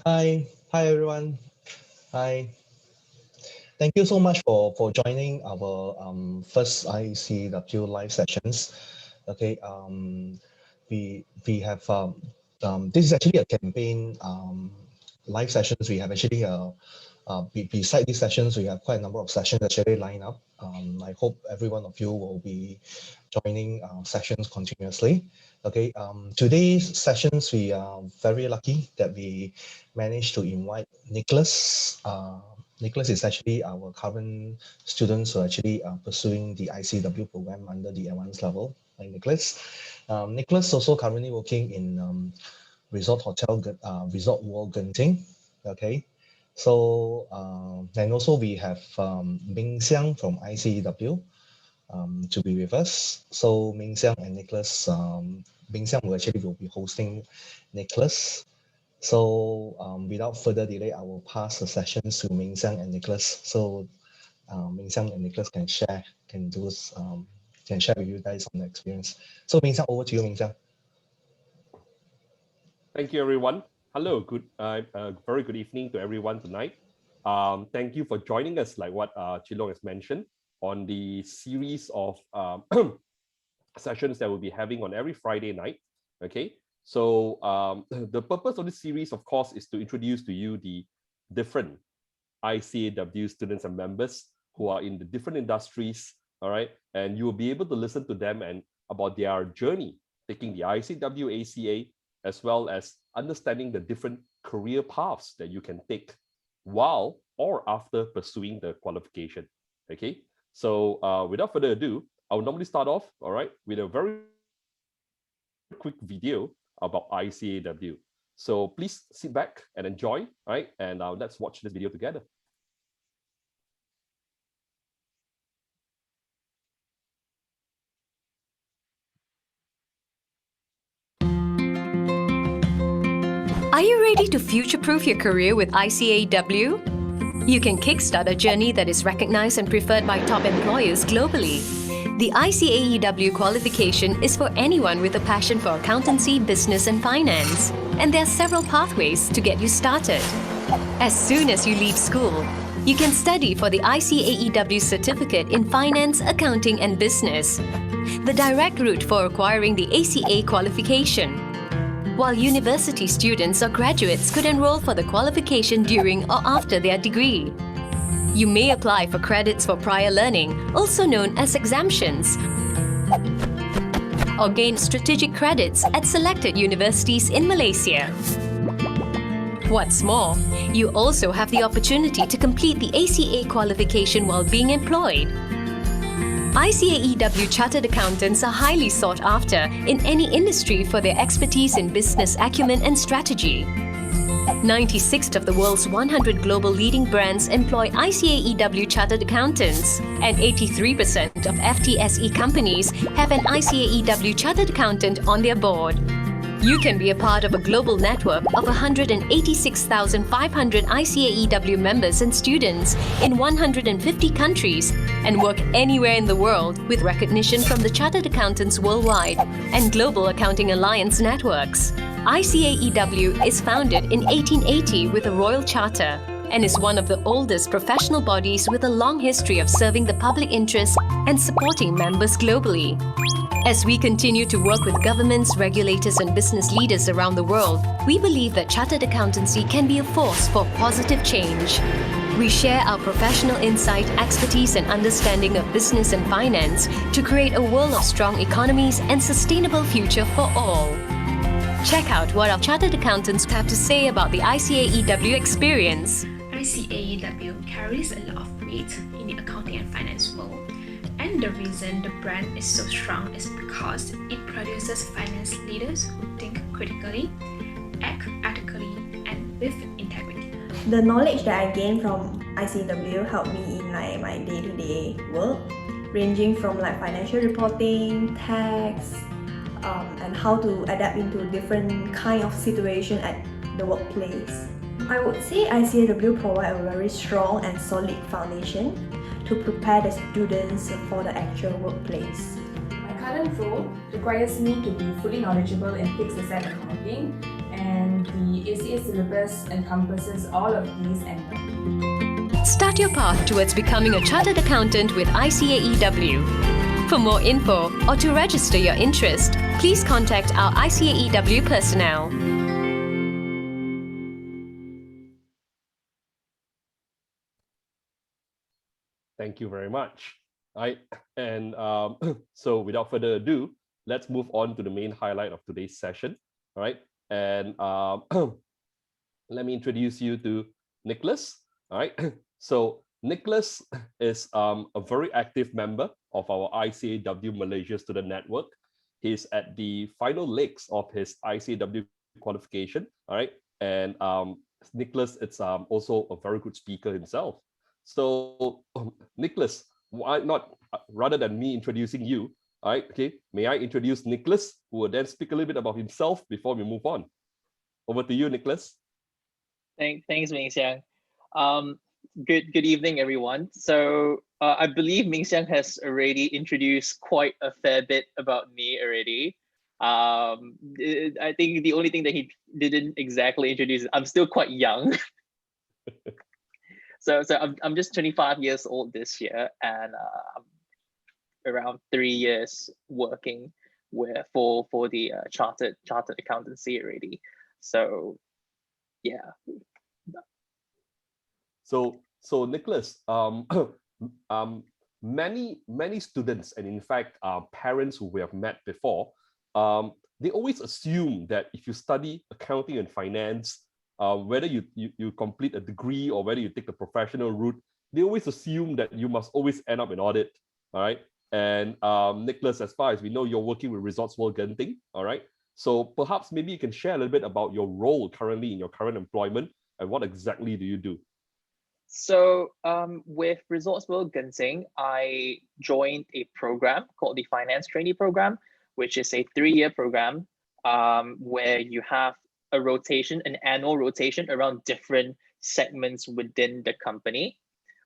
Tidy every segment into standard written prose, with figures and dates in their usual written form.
Hi everyone. Hi. Thank you so much for joining our first ICAEW live sessions. Okay. We have this is actually a campaign live sessions. We have actually beside these sessions, we have quite a number of sessions actually lined up. I hope every one of you will be joining sessions continuously. Okay, today's sessions, we are very lucky that we managed to invite Nicholas. Nicholas is actually our current students who are actually pursuing the ICAEW program under the advanced level. Hi, Nicholas. Nicholas also currently working in Resort World Genting. Okay, so and also we have Ming Xiang from ICAEW to be with us. So Ming Xiang and Nicholas, Ming Xiang will be hosting Nicholas. So without further delay, I will pass the sessions to Ming Xiang and Nicholas. So Ming Xiang and Nicholas can share, can share with you guys on the experience. So Ming Xiang, over to you, Ming Xiang. Thank you, everyone. Hello, very good evening to everyone tonight. Thank you for joining us, like what Chilong has mentioned, on the series of sessions that we'll be having on every Friday night. Okay, so the purpose of this series, of course, is to introduce to you the different ICAEW students and members who are in the different industries. All right, and you will be able to listen to them and about their journey taking the ICAEW ACA, as well as understanding the different career paths that you can take while or after pursuing the qualification. Okay, so without further ado, I will normally start off, all right, with a very quick video about ICAEW. So please sit back and enjoy, right? And let's watch this video together. Are you ready to future-proof your career with ICAEW? You can kickstart a journey that is recognized and preferred by top employers globally. The ICAEW qualification is for anyone with a passion for accountancy, business, and finance. And there are several pathways to get you started. As soon as you leave school, you can study for the ICAEW certificate in finance, accounting, and business, the direct route for acquiring the ACA qualification. While university students or graduates could enroll for the qualification during or after their degree. You may apply for credits for prior learning, also known as exemptions, or gain strategic credits at selected universities in Malaysia. What's more, you also have the opportunity to complete the ACA qualification while being employed. ICAEW Chartered Accountants are highly sought after in any industry for their expertise in business acumen and strategy. 96 of the world's 100 global leading brands employ ICAEW Chartered Accountants, and 83% of FTSE companies have an ICAEW Chartered Accountant on their board. You can be a part of a global network of 186,500 ICAEW members and students in 150 countries and work anywhere in the world with recognition from the Chartered Accountants Worldwide and Global Accounting Alliance networks. ICAEW is founded in 1880 with a royal charter and is one of the oldest professional bodies with a long history of serving the public interest and supporting members globally. As we continue to work with governments, regulators, and business leaders around the world, we believe that chartered accountancy can be a force for positive change. We share our professional insight, expertise, and understanding of business and finance to create a world of strong economies and sustainable future for all. Check out what our chartered accountants have to say about the ICAEW experience. ICAEW carries a lot of weight in the accounting and finance world. And the reason the brand is so strong is because it produces finance leaders who think critically, act ethically, and with integrity. The knowledge that I gained from ICAEW helped me in my day-to-day work, ranging from financial reporting, tax, and how to adapt into different kind of situation at the workplace. I would say ICAEW provides a very strong and solid foundation to prepare the students for the actual workplace. My current role requires me to be fully knowledgeable in fixed asset accounting and and the ACA syllabus encompasses all of these and more. Start your path towards becoming a chartered accountant with ICAEW. For more info or to register your interest, please contact our ICAEW personnel. Thank you very much. And so without further ado, let's move on to the main highlight of today's session. All right. And let me introduce you to Nicholas. All right. So Nicholas is a very active member of our ICAEW Malaysia Student Network. He's at the final legs of his ICAEW qualification. All right. And Nicholas is also a very good speaker himself. So Nicholas, why not, rather than me introducing you, all right, okay, may I introduce Nicholas, who will then speak a little bit about himself before we move on. Over to you, Nicholas. Thanks, Ming Xiang. Good evening, everyone. So I believe Ming Xiang has already introduced quite a fair bit about me already. I think the only thing that he didn't exactly introduce is I'm still quite young. So I'm just 25 years old this year, and I'm around 3 years working for the chartered accountancy already. So yeah. So Nicholas, many students, and in fact parents who we have met before, they always assume that if you study accounting and finance, whether you complete a degree or whether you take the professional route, they always assume that you must always end up in audit. All right. And Nicholas, as far as we know, you're working with Resorts World Genting. All right. So perhaps maybe you can share a little bit about your role currently in your current employment and what exactly do you do? So with Resorts World Genting, I joined a program called the Finance Trainee Program, which is a 3-year program where you have a rotation, an annual rotation around different segments within the company.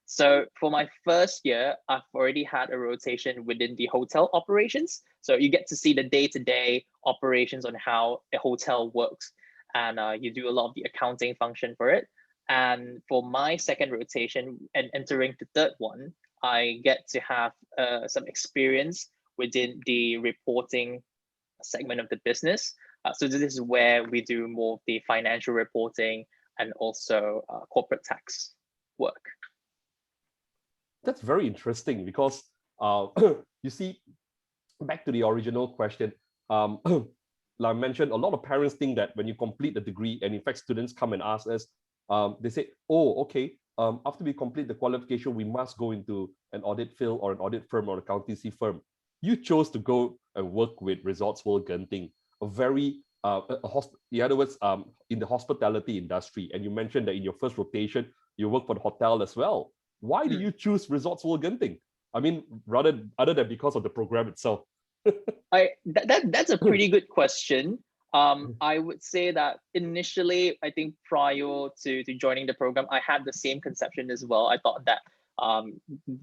So for my first year, I've already had a rotation within the hotel operations. So you get to see the day-to-day operations on how a hotel works, and you do a lot of the accounting function for it. And for my second rotation and entering the third one, I get to have some experience within the reporting segment of the business. So this is where we do more of the financial reporting and also corporate tax work. That's very interesting because you see, back to the original question, like I mentioned, a lot of parents think that when you complete the degree, and in fact students come and ask us, they say, oh, okay, after we complete the qualification, we must go into an audit field or an audit firm or an accountancy firm. You chose to go and work with Resorts World Genting, a very, in other words, in the hospitality industry. And you mentioned that in your first rotation, you work for the hotel as well. Why do you choose Resorts World Genting? I mean, other than because of the program itself. That's a pretty good question. I would say that initially, I think prior to joining the program, I had the same conception as well. I thought that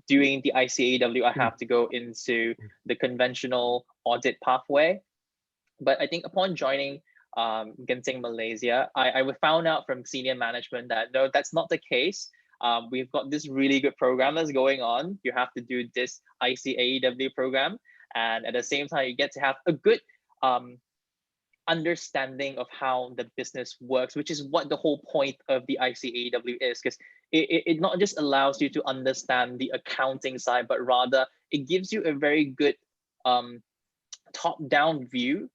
doing the ICAEW, I have to go into the conventional audit pathway. But I think upon joining Genting Malaysia, I found out from senior management that no, that's not the case. We've got this really good program that's going on. You have to do this ICAEW program. And at the same time, you get to have a good understanding of how the business works, which is what the whole point of the ICAEW is, because it not just allows you to understand the accounting side, but rather it gives you a very good top-down view,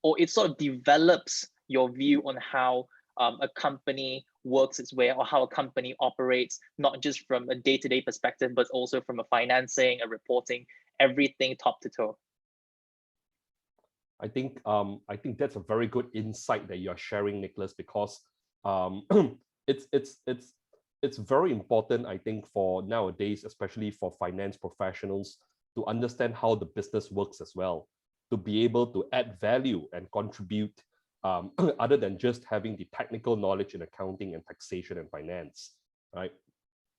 or it sort of develops your view on how a company works its way, or how a company operates, not just from a day-to-day perspective, but also from a financing, a reporting, everything top to toe. I think that's a very good insight that you are sharing, Nicholas, because it's very important, I think, for nowadays, especially for finance professionals, to understand how the business works as well, to be able to add value and contribute other than just having the technical knowledge in accounting and taxation and finance, right?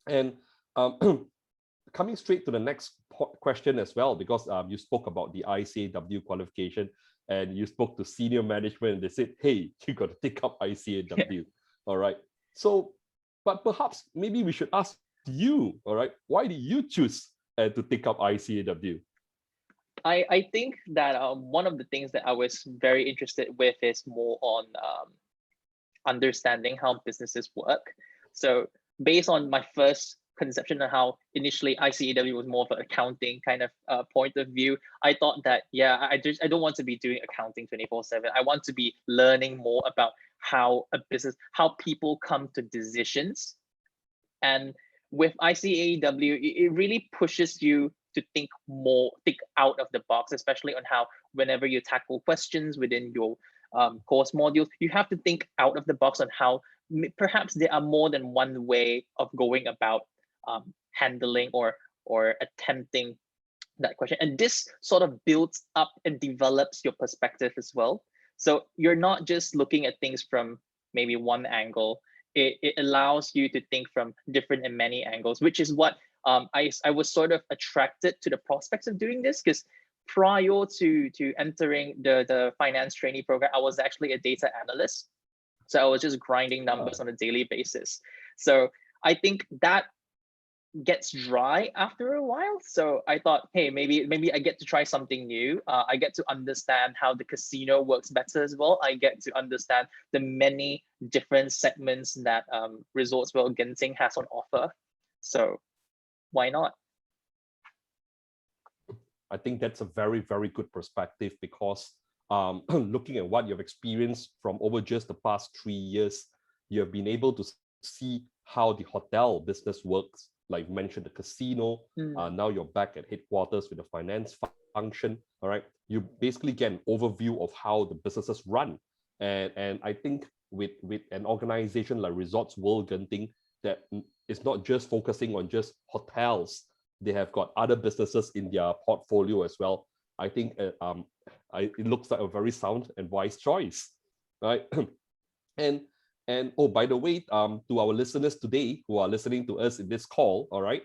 And coming straight to the next question as well, because you spoke about the ICAEW qualification. and you spoke to senior management and they said, hey, you got to take up ICAEW. All right. So, but perhaps maybe we should ask you, all right, why did you choose to take up ICAEW? I think that one of the things that I was very interested with is more on understanding how businesses work. So based on my first conception of how initially ICAEW was more of an accounting kind of point of view, I thought that, yeah, I don't want to be doing accounting 24/7. I want to be learning more about how a business, how people come to decisions. And with ICAEW, it really pushes you to think out of the box, especially on how whenever you tackle questions within your course modules, you have to think out of the box on how perhaps there are more than one way of going about handling or attempting that question. And this sort of builds up and develops your perspective as well. So you're not just looking at things from maybe one angle. It allows you to think from different and many angles, which is what I was sort of attracted to the prospects of doing this, because prior to entering the finance trainee program, I was actually a data analyst. So I was just grinding numbers on a daily basis. So I think that gets dry after a while. So I thought, hey, maybe I get to try something new. I get to understand how the casino works better as well. I get to understand the many different segments that Resorts World Genting has on offer. So why not? I think that's a very, very good perspective, because looking at what you've experienced from over just the past 3 years, you have been able to see how the hotel business works. Like you mentioned, the casino, now you're back at headquarters with the finance function, all right? You basically get an overview of how the businesses run. And I think with an organization like Resorts World Genting, that is not just focusing on just hotels, they have got other businesses in their portfolio as well. I think it looks like a very sound and wise choice, right? And oh, by the way, to our listeners today who are listening to us in this call, all right,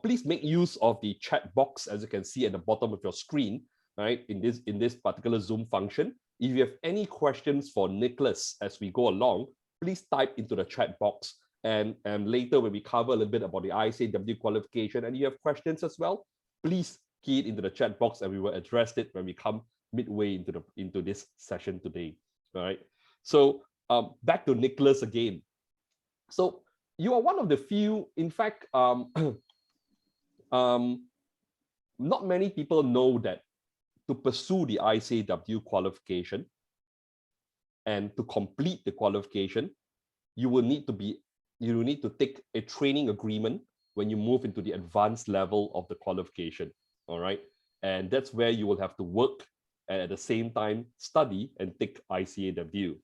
please make use of the chat box, as you can see at the bottom of your screen, right, in this particular Zoom function. If you have any questions for Nicholas as we go along, please type into the chat box. And later when we cover a little bit about the ICAEW qualification and you have questions as well, please key it into the chat box and we will address it when we come midway into this session today. All right. So back to Nicholas again. So you are one of the few, in fact, not many people know that to pursue the ICAEW qualification and to complete the qualification, you will need to take a training agreement when you move into the advanced level of the qualification. All right. And that's where you will have to work and at the same time study and take ICAEW.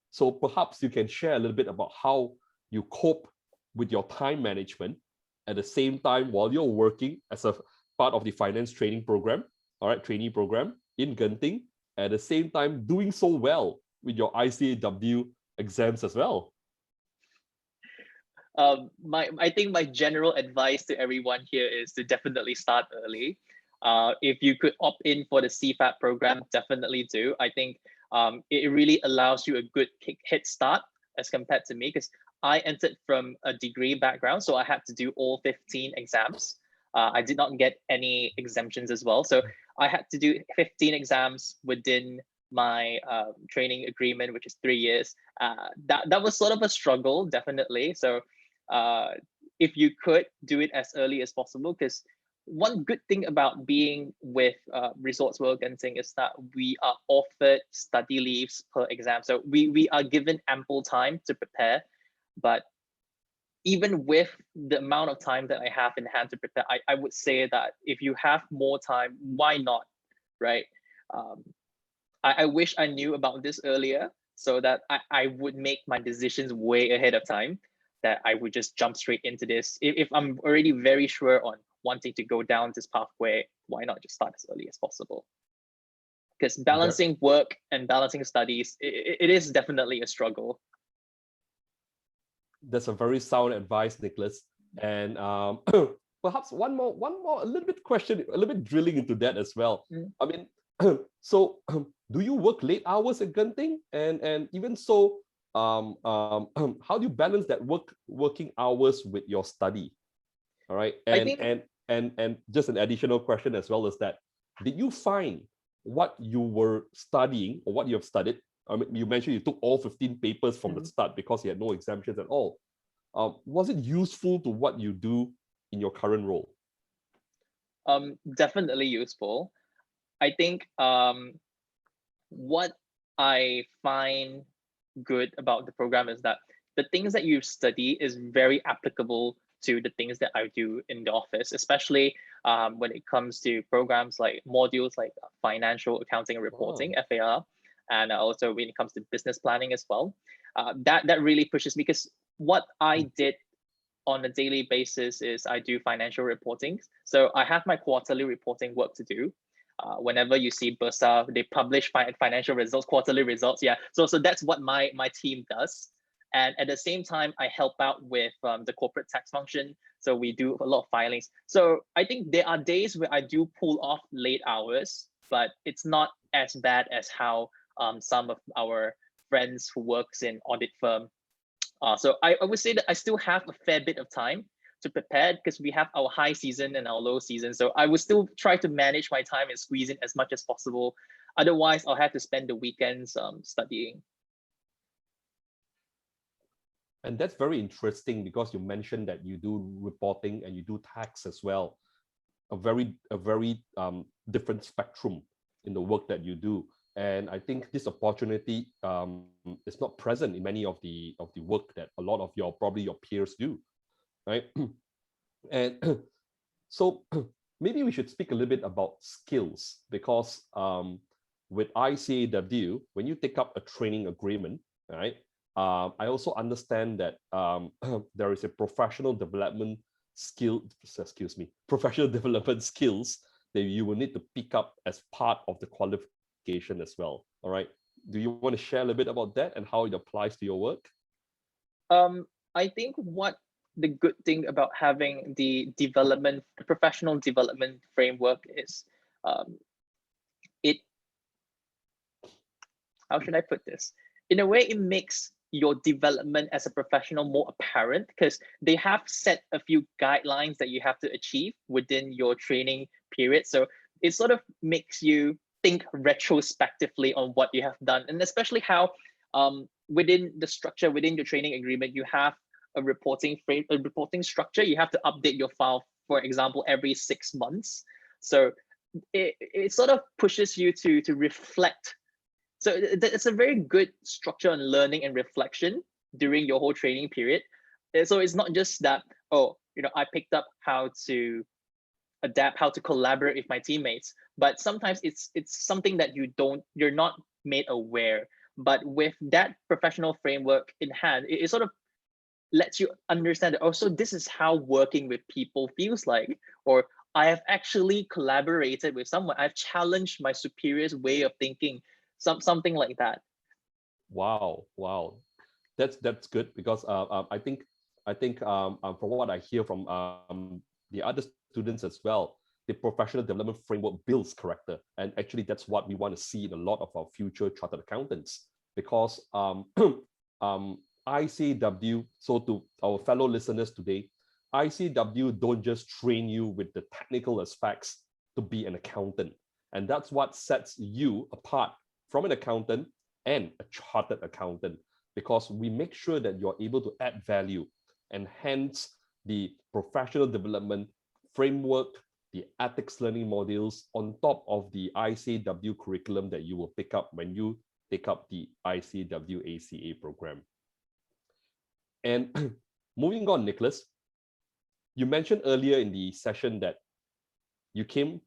So perhaps you can share a little bit about how you cope with your time management at the same time while you're working as a part of the finance training program, all right, trainee program in Genting, at the same time doing so well with your ICAEW exams as well. I think my general advice to everyone here is to definitely start early. If you could opt in for the Cpap program, definitely do. I think it really allows you a good head start as compared to me, because I entered from a degree background, so I had to do all 15 exams. I did not get any exemptions as well, so I had to do 15 exams within my training agreement, which is 3 years. That was sort of a struggle, definitely. So if you could do it as early as possible, because one good thing about being with Resorts World Genting is that we are offered study leaves per exam. So we are given ample time to prepare. But even with the amount of time that I have in hand to prepare, I would say that if you have more time, why not, right? I wish I knew about this earlier so that I would make my decisions way ahead of time, that I would just jump straight into this. If I'm already very sure on wanting to go down this pathway, why not just start as early as possible? Because balancing work and balancing studies, it is definitely a struggle. That's a very sound advice, Nicholas. And perhaps one more, a little bit question, a little bit drilling into that as well. I mean, so do you work late hours at Genting? And even so, how do you balance that working hours with your study? All right. I think And just an additional question as well as that, did you find what you were studying or what you have studied? I mean, you mentioned you took all 15 papers from the start because you had no exemptions at all. Was it useful to what you do in your current role? definitely useful. I think what I find good about the program is that the things that you study is very applicable to the things that I do in the office, especially when it comes to programs like modules like financial accounting and reporting, FAR, and also when it comes to business planning as well. That really pushes me, because what I did on a daily basis is I do financial reporting. So I have my quarterly reporting work to do. Whenever you see Bursa, they publish financial results, quarterly results. Yeah, so that's what my team does. And at the same time, I help out with the corporate tax function. So we do a lot of filings. So I think there are days where I do pull off late hours, but it's not as bad as how some of our friends who works in audit firm. So I would say that I still have a fair bit of time to prepare, because we have our high season and our low season. So I will still try to manage my time and squeeze in as much as possible. Otherwise, I'll have to spend the weekends studying. And that's very interesting, because you mentioned that you do reporting and you do tax as well. A very different spectrum in the work that you do. And I think this opportunity is not present in many of the work that a lot of probably your peers do, right? And so maybe we should speak a little bit about skills, because with ICAEW, when you take up a training agreement, right? I also understand that there is a professional development professional development skills that you will need to pick up as part of the qualification as well. All right. Do you want to share a little bit about that and how it applies to your work? I think what the good thing about having the professional development framework is, how should I put this? In a way, it makes your development as a professional more apparent, because they have set a few guidelines that you have to achieve within your training period. So it sort of makes you think retrospectively on what you have done, and especially how within the structure, within your training agreement, you have a reporting structure. You have to update your file, for example, every 6 months. So it sort of pushes you to reflect. So it's a very good structure on learning and reflection during your whole training period. So it's not just that, I picked up how to adapt, how to collaborate with my teammates, but sometimes it's something that you're not made aware. But with that professional framework in hand, it sort of lets you understand that, so this is how working with people feels like, or I have actually collaborated with someone. I've challenged my superior's way of thinking. Something like that. Wow, that's good, because I think from what I hear from the other students as well, the professional development framework builds character, and actually that's what we want to see in a lot of our future chartered accountants. Because ICAEW, so to our fellow listeners today, ICAEW don't just train you with the technical aspects to be an accountant, and that's what sets you apart from an accountant and a chartered accountant, because we make sure that you're able to add value, and hence the professional development framework, the ethics learning modules on top of the ICAEW curriculum that you will pick up when you take up the ICAEW ACA program. And moving on, Nicholas, you mentioned earlier in the session that you came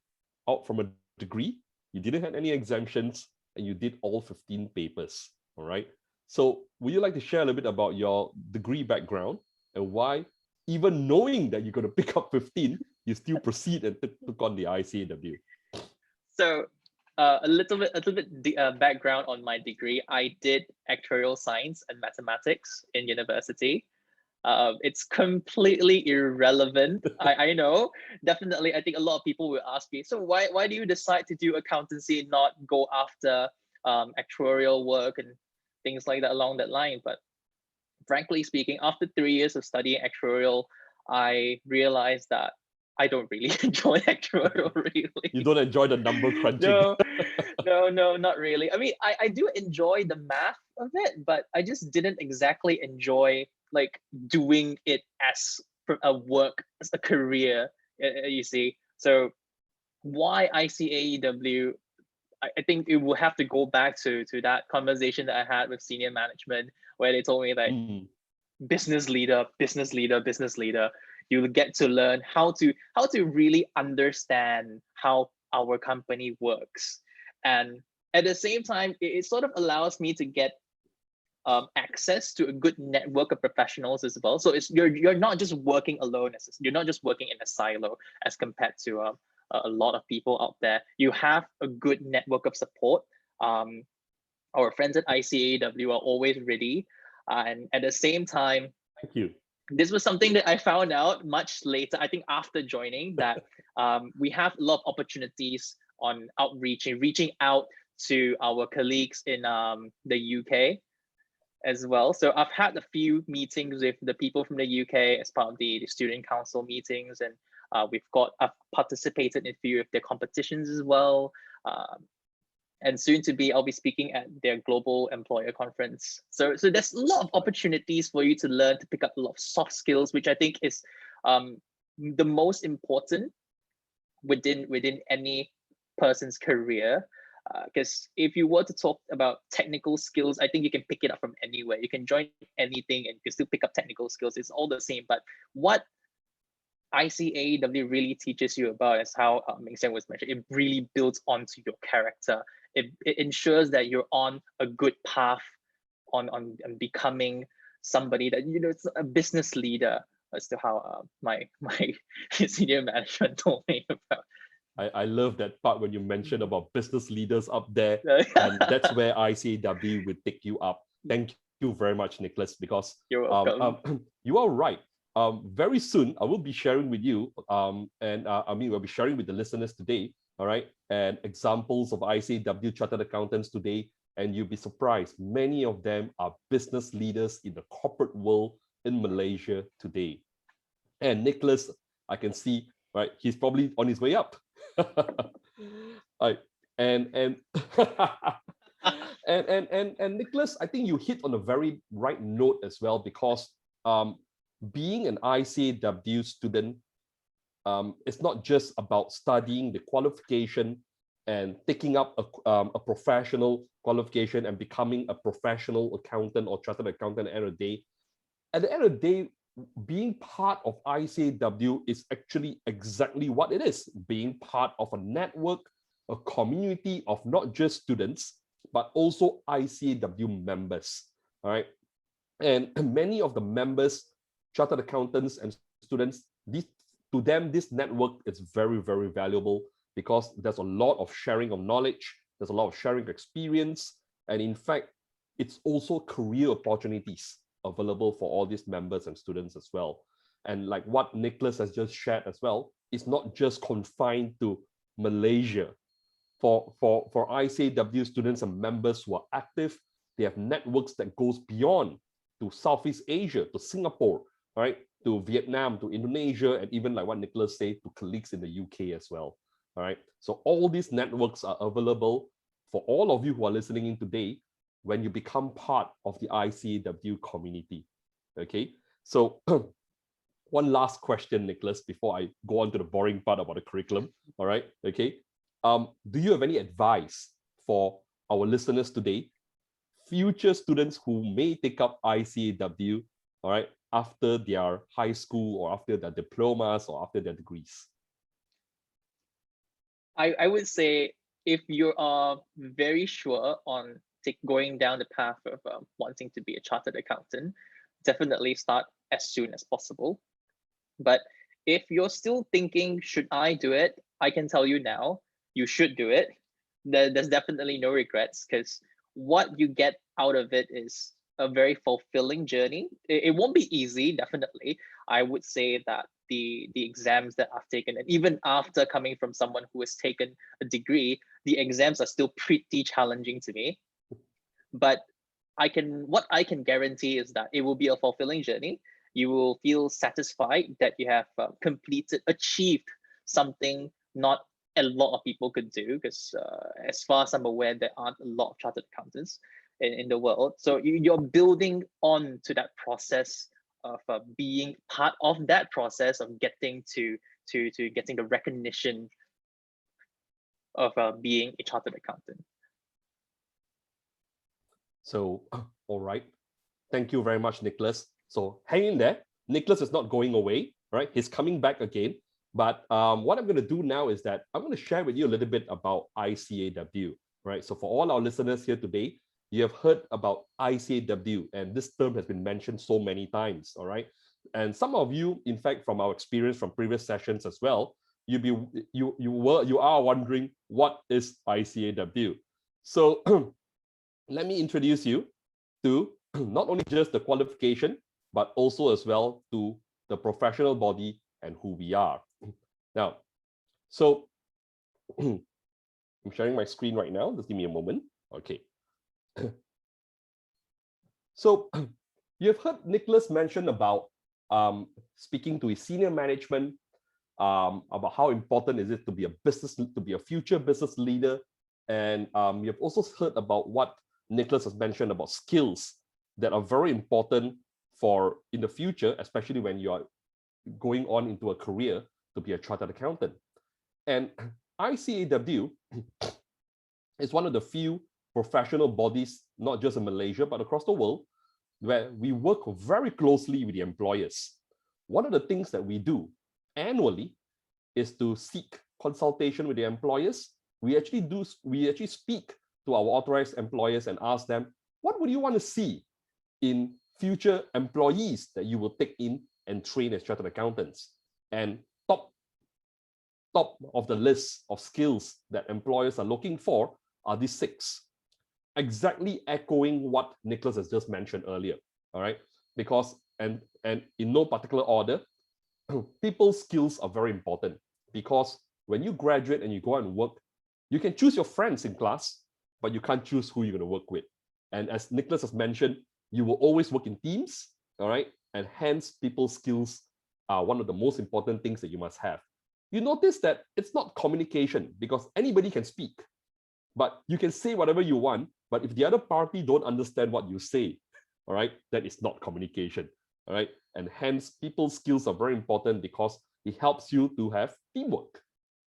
out from a degree, you didn't have any exemptions, and you did all 15 papers, all right? So would you like to share a little bit about your degree background and why, even knowing that you're going to pick up 15, you still proceed and took on the ICAEW? So a little bit background on my degree. I did actuarial science and mathematics in university. It's completely irrelevant. I know, definitely. I think a lot of people will ask me, so why do you decide to do accountancy and not go after actuarial work and things like that along that line. But frankly speaking, after 3 years of studying actuarial, I realized that I don't really enjoy actuarial really. You don't enjoy the number crunching. No, not really. I mean, I do enjoy the math of it, but I just didn't exactly enjoy like doing it as a work, as a career, you see. So why ICAEW? I think it will have to go back to that conversation that I had with senior management, where they told me like, business leader, business leader, business leader. You will get to learn how to really understand how our company works, and at the same time, it sort of allows me to get access to a good network of professionals as well. So it's you're not just working alone, you're not just working in a silo as compared to a lot of people out there. You have a good network of support. Our friends at ICAEW are always ready, and at the same time, thank you. This was something that I found out much later, I think after joining, that we have a lot of opportunities on reaching out to our colleagues in the UK as well. So I've had a few meetings with the people from the UK as part of the student council meetings, and I've participated in a few of their competitions as well. And soon to be, I'll be speaking at their global employer conference. So there's a lot of opportunities for you to learn, to pick up a lot of soft skills, which I think is the most important within any person's career. Because if you were to talk about technical skills, I think you can pick it up from anywhere. You can join anything and you can still pick up technical skills. It's all the same. But what ICAEW really teaches you about is how Ming Sen was mentioned. It really builds onto your character. It ensures that you're on a good path on becoming somebody that, you know, it's a business leader, as to how my senior management told me about. I love that part when you mentioned about business leaders up there, and that's where ICAEW will take you up. Thank you very much, Nicholas, because you're welcome. You are right. Very soon, I will be sharing with you, we'll be sharing with the listeners today, all right, and examples of ICAEW Chartered Accountants today, and you'll be surprised. Many of them are business leaders in the corporate world in Malaysia today. And Nicholas, I can see, right, he's probably on his way up. Right. And Nicholas, I think you hit on a very right note as well, because being an ICAEW student, it's not just about studying the qualification and taking up a professional qualification and becoming a professional accountant or chartered accountant at the end of the day. At the end of the day, being part of ICAEW is actually exactly what it is, being part of a network, a community of not just students, but also ICAEW members, all right? And many of the members, chartered accountants and students, to them, this network is very, very valuable, because there's a lot of sharing of knowledge, there's a lot of sharing of experience, and in fact, it's also career opportunities available for all these members and students as well. And like what Nicholas has just shared as well, it's not just confined to Malaysia. For ICAEW students and members who are active, they have networks that goes beyond to Southeast Asia, to Singapore, right, to Vietnam, to Indonesia, and even like what Nicholas said, to colleagues in the UK as well. All right. So all these networks are available for all of you who are listening in today when you become part of the ICAEW community. Okay. So one last question, Nicholas, before I go on to the boring part about the curriculum. All right. Okay. Do you have any advice for our listeners today, future students who may take up ICAEW, all right, after their high school or after their diplomas or after their degrees? I would say, if you are very sure on going down the path of wanting to be a chartered accountant, definitely start as soon as possible. But if you're still thinking, should I do it? I can tell you now, you should do it. There's definitely no regrets, because what you get out of it is a very fulfilling journey. It won't be easy, definitely. I would say that the exams that I've taken, and even after coming from someone who has taken a degree, the exams are still pretty challenging to me. But what I can guarantee is that it will be a fulfilling journey. You will feel satisfied that you have achieved something not a lot of people could do, because as far as I'm aware, there aren't a lot of chartered accountants in the world. So you're building on to that process of being part of that process of getting to getting the recognition of being a chartered accountant. So, all right. Thank you very much, Nicholas. So hang in there. Nicholas is not going away, right? He's coming back again. But what I'm going to do now is that I'm going to share with you a little bit about ICAEW, right? So for all our listeners here today, you have heard about ICAEW, and this term has been mentioned so many times, all right? And some of you, in fact, from our experience from previous sessions as well, you are wondering, what is ICAEW? So let me introduce you to not only just the qualification, but also as well to the professional body and who we are. Now, so I'm sharing my screen right now. Just give me a moment. Okay. So you've heard Nicholas mention about speaking to his senior management about how important is it to be a future business leader. And you've also heard about what Nicholas has mentioned about skills that are very important for in the future, especially when you are going on into a career to be a chartered accountant. And ICAEW is one of the few professional bodies, not just in Malaysia, but across the world, where we work very closely with the employers. One of the things that we do annually is to seek consultation with the employers. We actually speak to our authorized employers and ask them, what would you want to see in future employees that you will take in and train as chartered accountants? And top of the list of skills that employers are looking for are these 6, exactly echoing what Nicholas has just mentioned earlier. All right, because and in no particular order, people's skills are very important, because when you graduate and you go out and work, you can choose your friends in class, but you can't choose who you're going to work with. And as Nicholas has mentioned, you will always work in teams, all right? And hence, people's skills are one of the most important things that you must have. You notice that it's not communication, because anybody can speak, but you can say whatever you want, but if the other party don't understand what you say, all right, that is not communication, all right? And hence, people's skills are very important because it helps you to have teamwork.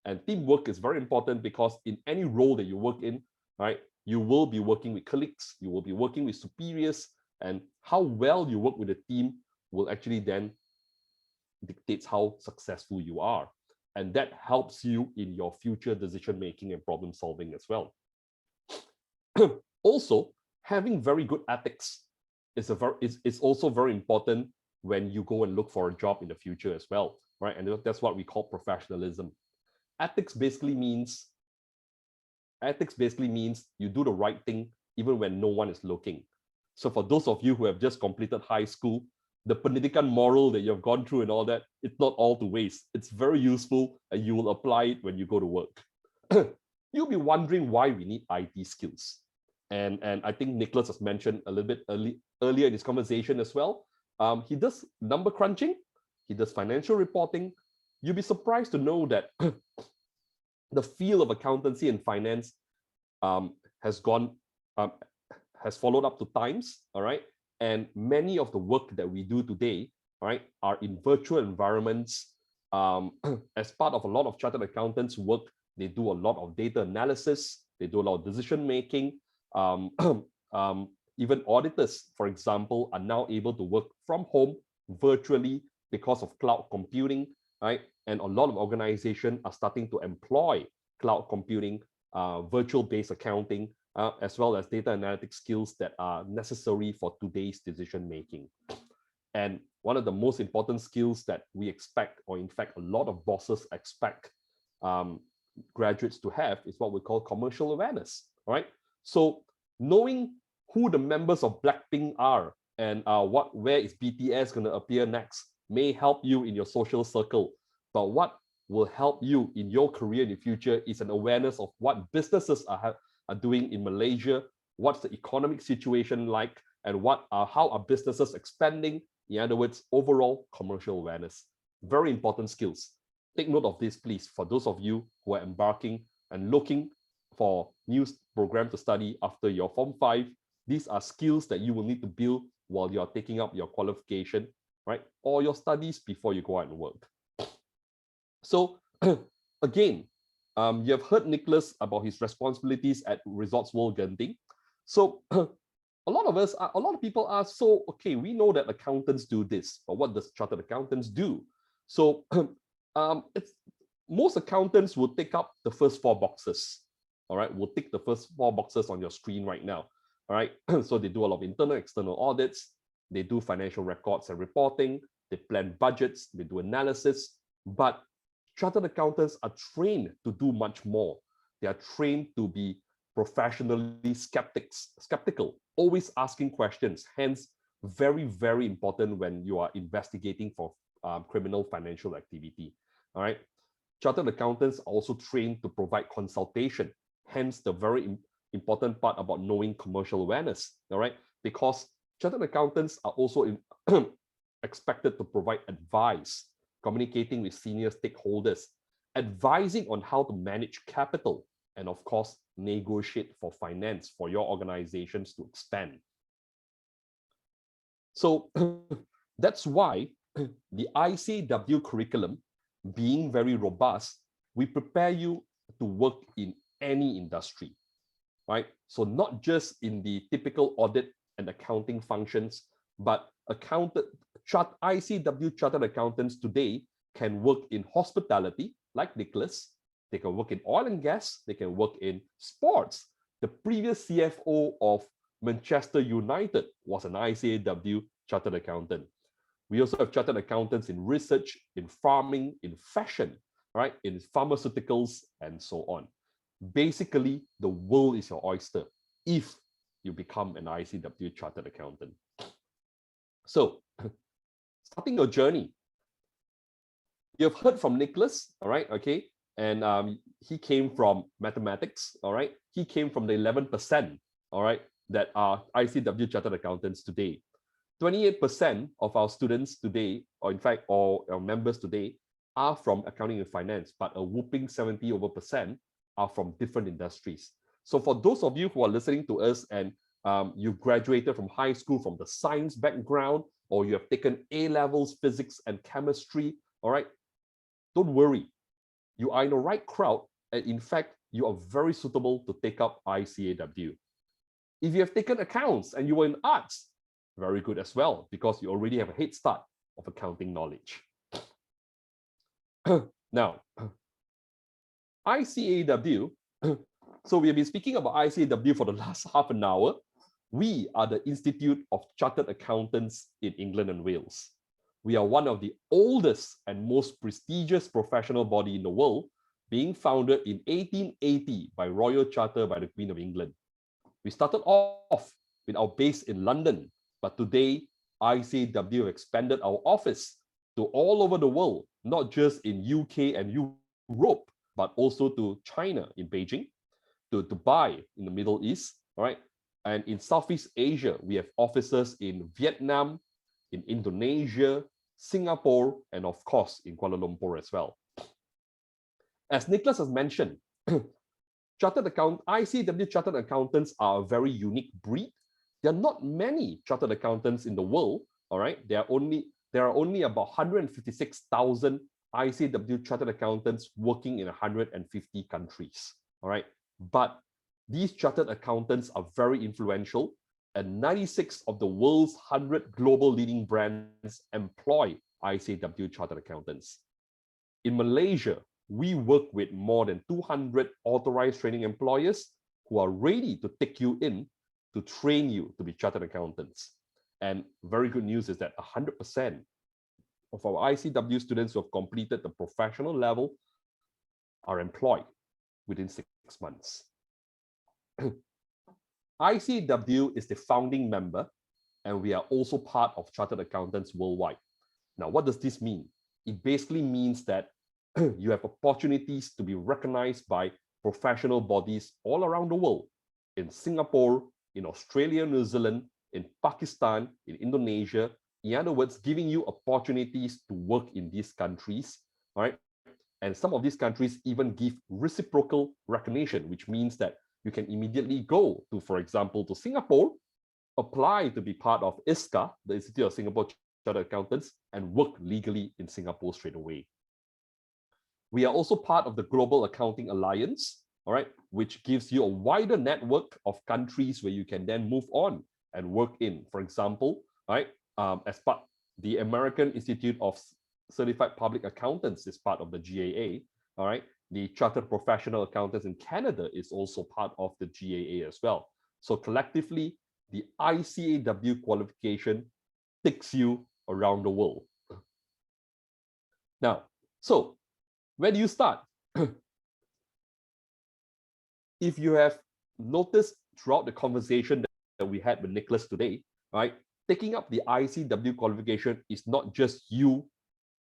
And teamwork is very important because in any role that you work in, right, you will be working with colleagues, you will be working with superiors, and how well you work with a team will actually then dictates how successful you are. And that helps you in your future decision making and problem solving as well. Also, having very good ethics is also very important when you go and look for a job in the future as well, right? And that's what we call professionalism. Ethics basically means you do the right thing even when no one is looking. So for those of you who have just completed high school, the pendidikan moral that you've gone through and all that, it's not all to waste. It's very useful, and you will apply it when you go to work. You'll be wondering why we need IT skills. And I think Nicholas has mentioned a little bit earlier in his conversation as well. He does number crunching, he does financial reporting. You'll be surprised to know that the field of accountancy and finance has followed up to times, all right? And many of the work that we do today, all right, are in virtual environments. As part of a lot of chartered accountants' work, they do a lot of data analysis, they do a lot of decision making. Even auditors, for example, are now able to work from home virtually because of cloud computing, right? And a lot of organizations are starting to employ cloud computing, virtual-based accounting, as well as data analytics skills that are necessary for today's decision making. And one of the most important skills that we expect, or in fact, a lot of bosses expect graduates to have, is what we call commercial awareness. All right. So knowing who the members of Blackpink are and where is BTS going to appear next may help you in your social circle. But what will help you in your career in the future is an awareness of what businesses are doing in Malaysia, what's the economic situation like, and how are businesses expanding. In other words, overall commercial awareness. Very important skills. Take note of this, please, for those of you who are embarking and looking for new program to study after your Form 5. These are skills that you will need to build while you're taking up your qualification, right? Or your studies before you go out and work. So again, you have heard Nicholas about his responsibilities at Resorts World Genting. So a lot of people ask, so, okay, we know that accountants do this, but what does chartered accountants do? So most accountants will take up the first 4 boxes. All right, we'll tick the first 4 boxes on your screen right now. All right, so they do a lot of internal, external audits. They do financial records and reporting. They plan budgets. They do analysis. But chartered accountants are trained to do much more. They are trained to be professionally skeptical, always asking questions. Hence, very, very important when you are investigating for criminal financial activity. All right, chartered accountants are also trained to provide consultation. Hence, the very important part about knowing commercial awareness. All right, because chartered accountants are also expected to provide advice, communicating with senior stakeholders, advising on how to manage capital, and of course, negotiate for finance for your organizations to expand. So that's why the ICAEW curriculum, being very robust, we prepare you to work in any industry, right? So not just in the typical audit and accounting functions, but ICAEW chartered accountants today can work in hospitality, like Nicholas. They can work in oil and gas. They can work in sports. The previous CFO of Manchester United was an ICAEW chartered accountant. We also have chartered accountants in research, in farming, in fashion, right? In pharmaceuticals, and so on. Basically, the world is your oyster if you become an ICAEW chartered accountant. So, starting your journey, you've heard from Nicholas, all right, okay, and he came from mathematics, all right. He came from the 11%, all right, that are ICAEW chartered accountants today. 28% of our students today, or in fact, all our members today, are from accounting and finance, but a whooping 70% are from different industries. So for those of you who are listening to us and you graduated from high school from the science background, or you have taken A-levels, physics and chemistry, all right, don't worry. You are in the right crowd, and in fact, you are very suitable to take up ICAEW. If you have taken accounts and you were in arts, very good as well, because you already have a head start of accounting knowledge. Now, ICAEW, so we have been speaking about ICAEW for the last half an hour. We are the Institute of Chartered Accountants in England and Wales. We are one of the oldest and most prestigious professional body in the world, being founded in 1880 by Royal Charter by the Queen of England. We started off with our base in London, but today ICAEW expanded our office to all over the world, not just in UK and Europe, but also to China in Beijing, to Dubai in the Middle East, all right? And in Southeast Asia, we have offices in Vietnam, in Indonesia, Singapore, and of course, in Kuala Lumpur as well. As Nicholas has mentioned, ICAEW chartered accountants are a very unique breed. There are not many chartered accountants in the world, all right? There are only about 156,000 ICAEW chartered accountants working in 150 countries, all right? But these chartered accountants are very influential, and 96 of the world's 100 global leading brands employ ICAEW chartered accountants. In Malaysia, we work with more than 200 authorized training employers who are ready to take you in to train you to be chartered accountants. And very good news is that 100% of our ICAEW students who have completed the professional level are employed within 6 months. ICAEW is the founding member, and we are also part of Chartered Accountants Worldwide. Now, what does this mean? It basically means that you have opportunities to be recognized by professional bodies all around the world, in Singapore, in Australia, New Zealand, in Pakistan, in Indonesia. In other words, giving you opportunities to work in these countries, all right? And some of these countries even give reciprocal recognition, which means that you can immediately go to, for example, to Singapore, apply to be part of ICAW, the Institute of Singapore Chartered Accountants, and work legally in Singapore straight away. We are also part of the Global Accounting Alliance, all right, which gives you a wider network of countries where you can then move on and work in. For example, right, as part the American Institute of Certified Public Accountants is part of the GAA, all right. The Chartered Professional Accountants in Canada is also part of the GAA as well. So collectively, the ICAEW qualification takes you around the world. Now, so where do you start? If you have noticed throughout the conversation that we had with Nicholas today, right, taking up the ICAEW qualification is not just you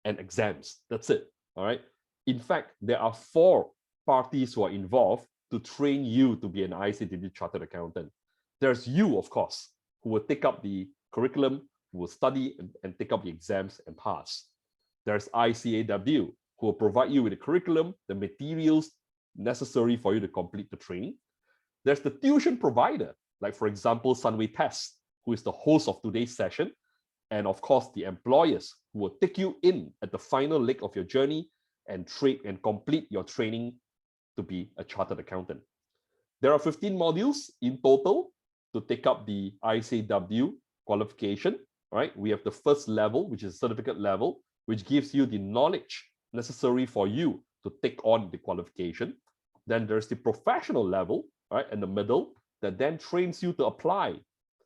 and exams. That's it. All right. In fact, there are 4 parties who are involved to train you to be an ICAEW chartered accountant. There's you, of course, who will take up the curriculum, who will study and take up the exams and pass. There's ICAEW, who will provide you with the curriculum, the materials necessary for you to complete the training. There's the tuition provider, like for example, Sunway Test, who is the host of today's session. And of course, the employers who will take you in at the final leg of your journey and complete your training to be a chartered accountant. There are 15 modules in total to take up the ICAEW qualification. Right? We have the first level, which is certificate level, which gives you the knowledge necessary for you to take on the qualification. Then there's the professional level, right, in the middle, that then trains you to apply.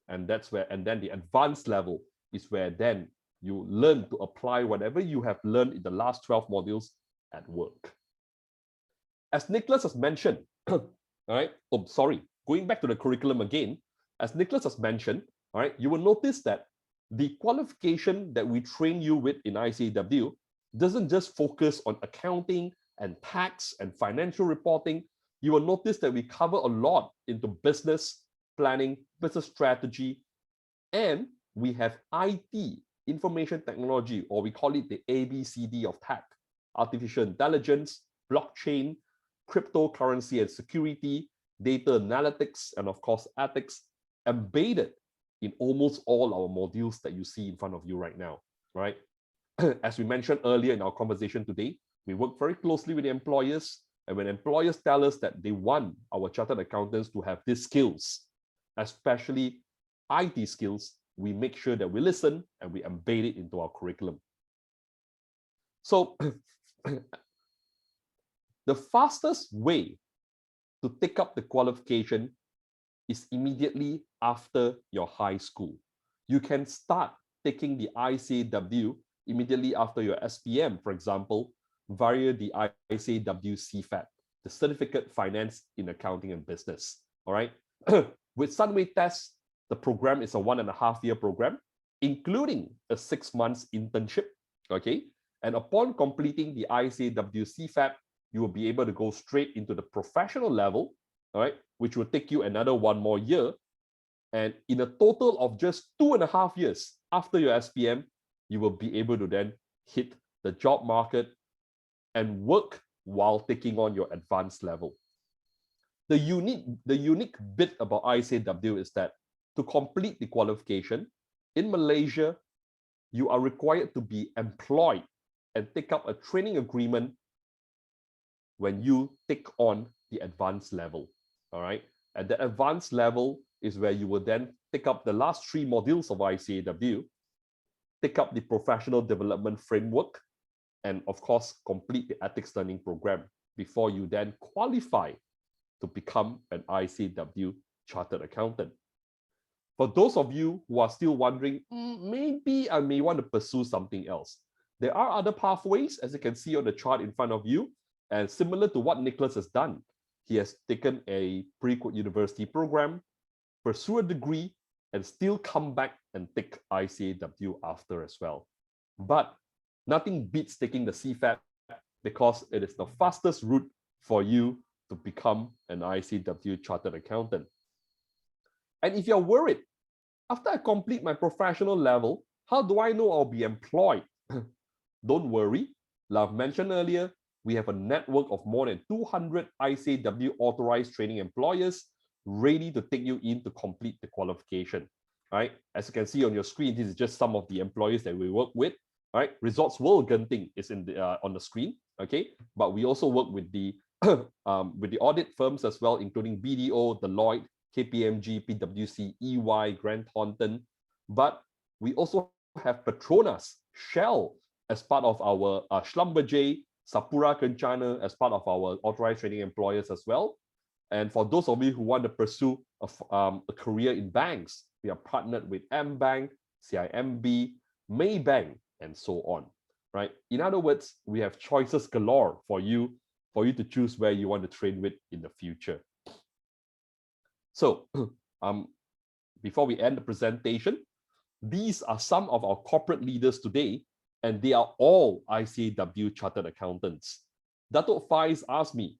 And that's where, and then the advanced level is where then you learn to apply whatever you have learned in the last 12 modules at work. As Nicholas has mentioned, all right, oh, sorry, going back to the curriculum again, as Nicholas has mentioned, all right, you will notice that the qualification that we train you with in ICAEW doesn't just focus on accounting and tax and financial reporting. You will notice that we cover a lot into business planning, business strategy, and we have IT, information technology, or we call it the ABCD of tech, artificial intelligence, blockchain, cryptocurrency and security, data analytics, and of course, ethics, embedded in almost all our modules that you see in front of you right now, right? As we mentioned earlier in our conversation today, we work very closely with the employers, and when employers tell us that they want our chartered accountants to have these skills, especially IT skills, we make sure that we listen and we embed it into our curriculum. So the fastest way to take up the qualification is immediately after your high school. You can start taking the ICAEW immediately after your SPM, for example, via the ICAEW Cpap, the Certificate Finance in Accounting and Business. All right. With Sunway Test, the program is a 1.5-year program, including a 6 months internship. Okay. And upon completing the ICAEW Cpap, you will be able to go straight into the professional level, all right, which will take you another 1 more year. And in a total of just 2.5 years after your SPM, you will be able to then hit the job market and work while taking on your advanced level. The unique bit about ICAEW is that to complete the qualification in Malaysia, you are required to be employed and take up a training agreement when you take on the advanced level. All right. At the advanced level is where you will then take up the last 3 modules of ICAEW, take up the professional development framework, and of course, complete the ethics learning program before you then qualify to become an ICAEW chartered accountant. For those of you who are still wondering, maybe I may want to pursue something else, there are other pathways, as you can see on the chart in front of you, and similar to what Nicholas has done. He has taken a pre-university program, pursue a degree, and still come back and take ICAEW after as well. But nothing beats taking the Cpap because it is the fastest route for you to become an ICAEW chartered accountant. And if you're worried, after I complete my professional level, how do I know I'll be employed? Don't worry. Like I've mentioned earlier, we have a network of more than 200 ICAEW authorized training employers ready to take you in to complete the qualification. Right? As you can see on your screen, this is just some of the employers that we work with. Right? Resorts World Genting is in the on the screen. Okay, but we also work with the audit firms as well, including BDO, Deloitte, KPMG, PwC, EY, Grant Thornton. But we also have Petronas, Shell as part of our Schlumberger, Sapura Kencana as part of our authorized training employers as well. And for those of you who want to pursue a career in banks, we are partnered with MBank, CIMB, Maybank, and so on. Right? In other words, we have choices galore for you to choose where you want to train with in the future. So, before we end the presentation, these are some of our corporate leaders today, and they are all ICAEW chartered accountants. Datuk Faiz Azmi,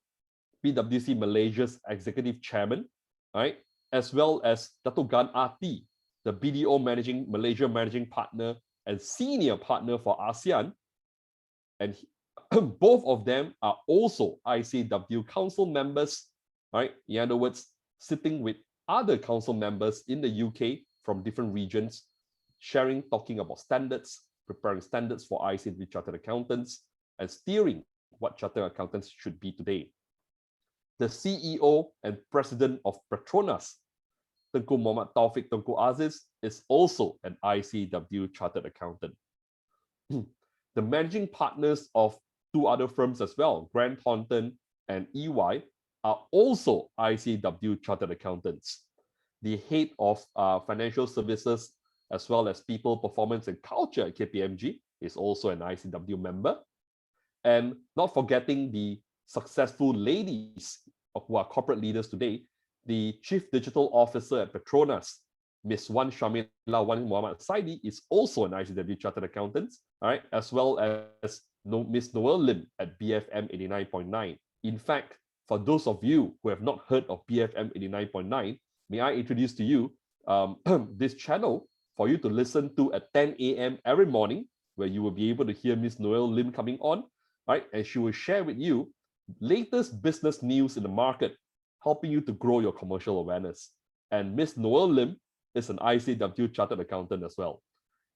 PwC Malaysia's executive chairman, right? As well as Datuk Gan Ati, the BDO Malaysia managing partner and senior partner for ASEAN. And both of them are also ICAEW council members, right? In other words, sitting with other council members in the UK from different regions, talking about standards, preparing standards for ICAEW chartered accountants, and steering what chartered accountants should be today. The CEO and president of Petronas, Tengku Muhammad Taufik Tengku Aziz, is also an ICAEW chartered accountant. The managing partners of two other firms as well, Grant Thornton and EY, are also ICAEW chartered accountants. The head of financial services as well as people, performance, and culture at KPMG is also an ICAEW member. And not forgetting the successful ladies who are corporate leaders today, the Chief Digital Officer at Petronas, Ms. Wan Shamila Wan Muhammad Saidi, is also an ICAEW chartered accountant, all right, as well as Ms. Noel Lim at BFM 89.9. In fact, for those of you who have not heard of BFM 89.9, may I introduce to you this channel for you to listen to at 10 a.m. every morning, where you will be able to hear Ms. Noel Lim coming on, right? And she will share with you latest business news in the market, helping you to grow your commercial awareness. And Ms. Noel Lim is an ICAEW chartered accountant as well,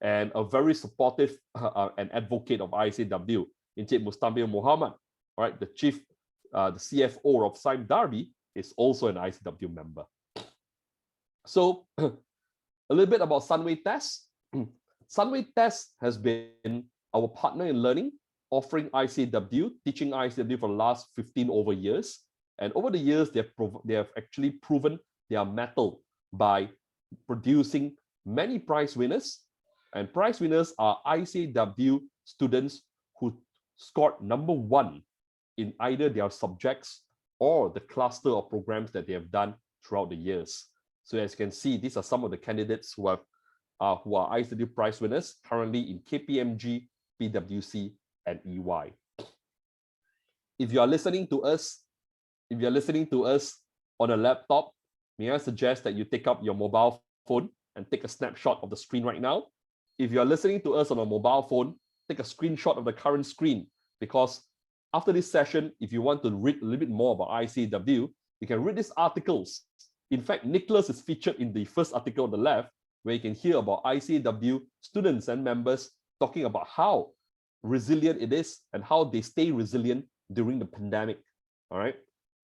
and a very supportive and advocate of ICAEW. Encik Mustamir Muhammad, all right, the CFO of Sime Darby, is also an ICAEW member. So, a little bit about Sunway Test. Sunway Test has been our partner in learning, offering ICAEW, teaching ICAEW for the last 15 over years. And over the years, they have actually proven their mettle by producing many prize winners. And prize winners are ICAEW students who scored #1 in either their subjects or the cluster of programs that they have done throughout the years. So as you can see, these are some of the candidates who are ICAEW prize winners currently in KPMG, PwC, and EY. If you are listening to us on a laptop, may I suggest that you take up your mobile phone and take a snapshot of the screen right now. If you are listening to us on a mobile phone, take a screenshot of the current screen, because after this session, if you want to read a little bit more about ICAEW, you can read these articles. In fact, Nicholas is featured in the first article on the left, where you can hear about ICAEW students and members talking about how resilient it is and how they stay resilient during the pandemic. All right.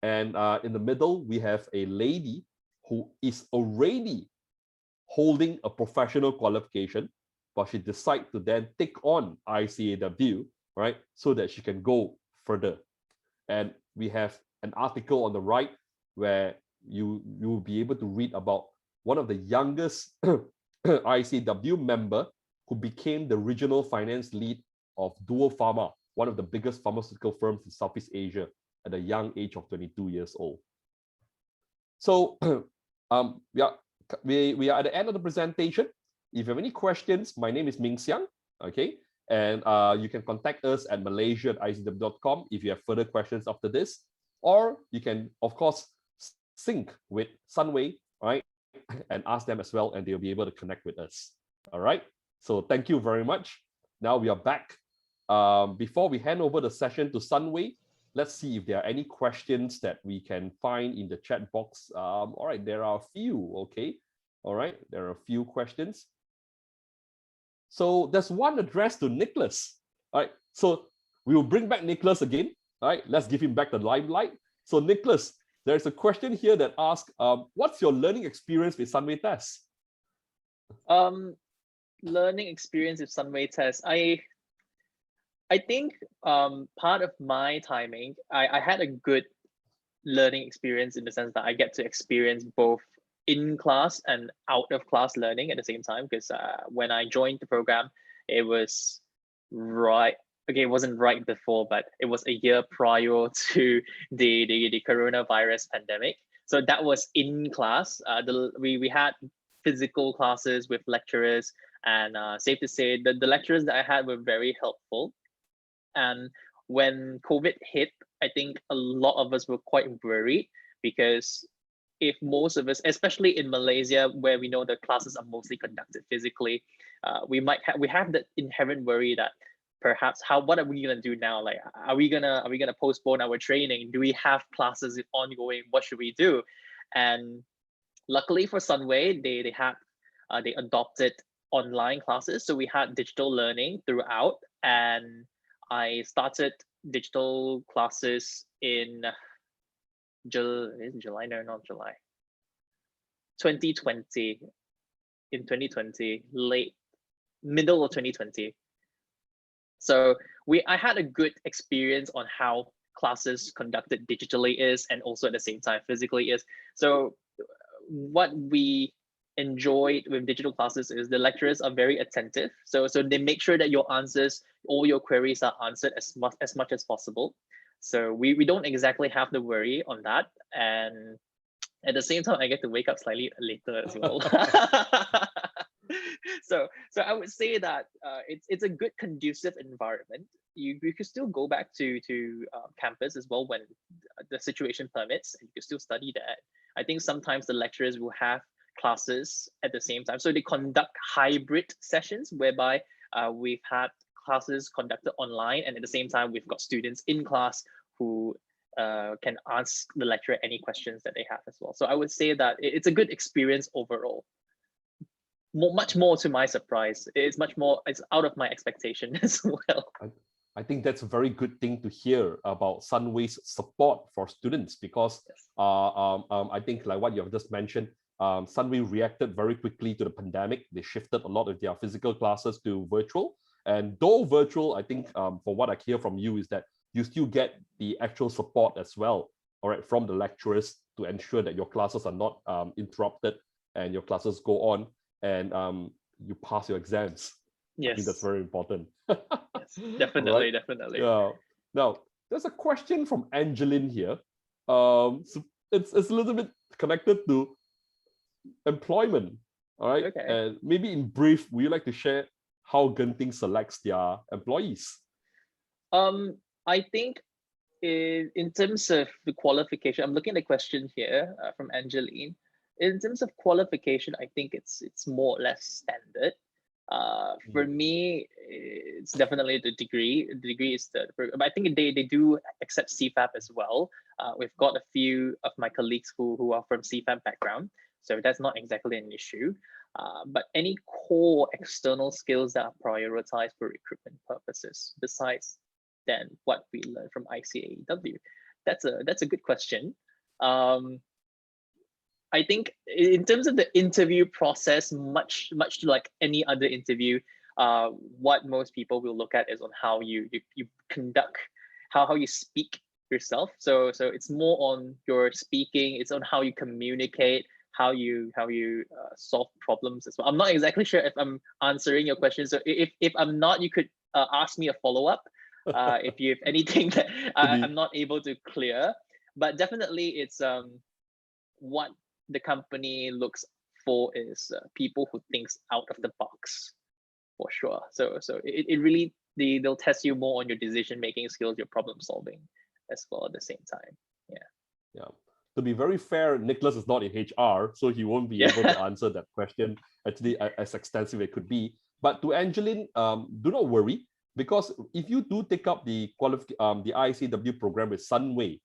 And in the middle, we have a lady who is already holding a professional qualification, but she decided to then take on ICAEW, right, so that she can go further. And we have an article on the right where you will be able to read about one of the youngest ICAEW member who became the regional finance lead of Duo Pharma, one of the biggest pharmaceutical firms in Southeast Asia, at a young age of 22 years old. So, yeah, we are at the end of the presentation. If you have any questions, my name is Ming Xiang, okay? And you can contact us at malaysia@icw.com if you have further questions after this. Or you can, of course, sync with Sunway, right? And ask them as well, and they'll be able to connect with us. All right. So thank you very much. Now we are back. Before we hand over the session to Sunway, let's see if there are any questions that we can find in the chat box. All right, there are a few. Okay. All right, there are a few questions. So there's one addressed to Nicholas. All right. So we will bring back Nicholas again. All right. Let's give him back the limelight. So Nicholas, there's a question here that asks, what's your learning experience with Sunway Test? Learning experience with Sunway Test. I think part of my timing, I had a good learning experience in the sense that I get to experience both in class and out of class learning at the same time, because when I joined the program, it was right. Okay, it wasn't right before, but it was a year prior to the coronavirus pandemic. So that was in class. We had physical classes with lecturers, and safe to say that the lecturers that I had were very helpful. And when COVID hit, I think a lot of us were quite worried, because if most of us, especially in Malaysia, where we know the classes are mostly conducted physically, we have that inherent worry that perhaps what are we gonna do now? Like, are we gonna postpone our training? Do we have classes ongoing? What should we do? And luckily for Sunway, they adopted online classes, so we had digital learning throughout. And I started digital classes in July, no, not July, 2020. In 2020, middle of 2020. So I had a good experience on how classes conducted digitally is, and also at the same time physically is. So what we enjoyed with digital classes is the lecturers are very attentive. So they make sure that all your queries are answered as much as possible. So we don't exactly have to worry on that. And at the same time, I get to wake up slightly later as well. So I would say that it's a good conducive environment. You could still go back to campus as well when the situation permits, and you can still study there. I think sometimes the lecturers will have classes at the same time. So they conduct hybrid sessions whereby we've had classes conducted online, and at the same time we've got students in class who can ask the lecturer any questions that they have as well. So I would say that it's a good experience overall. Much more to my surprise. It's out of my expectation as well. I think that's a very good thing to hear about Sunway's support for students, because yes. I think like what you have just mentioned, Sunway reacted very quickly to the pandemic. They shifted a lot of their physical classes to virtual. And though virtual, I think from what I hear from you is that you still get the actual support as well, all right, from the lecturers to ensure that your classes are not interrupted and your classes go on and you pass your exams. Yes. I think that's very important. Yes, definitely, right? Definitely. Yeah. Now, there's a question from Angeline here. So it's a little bit connected to employment, all right? Okay. And maybe in brief, would you like to share how Genting selects their employees? I think in terms of the qualification, I'm looking at the question here from Angeline. In terms of qualification, I think it's more or less standard. For me, it's definitely the degree. The degree is but I think they do accept Cpap as well. We've got a few of my colleagues who are from Cpap background, so that's not exactly an issue. But any core external skills that are prioritized for recruitment purposes, besides than what we learned from ICAEW? That's a good question. I think in terms of the interview process, much like any other interview, what most people will look at is on how you conduct, how you speak yourself. So it's more on your speaking. It's on how you communicate, how you solve problems as well. I'm not exactly sure if I'm answering your question. So if I'm not, you could ask me a follow-up. If you have anything that I'm not able to clear, but definitely it's what the company looks for is people who thinks out of the box, for sure. So it really, they'll test you more on your decision making skills, your problem solving as well at the same time. Yeah. To be very fair, Nicholas is not in HR, so he won't be able to answer that question actually as extensive as it could be. But to Angeline, do not worry, because if you do take up the ICAEW program with Sunway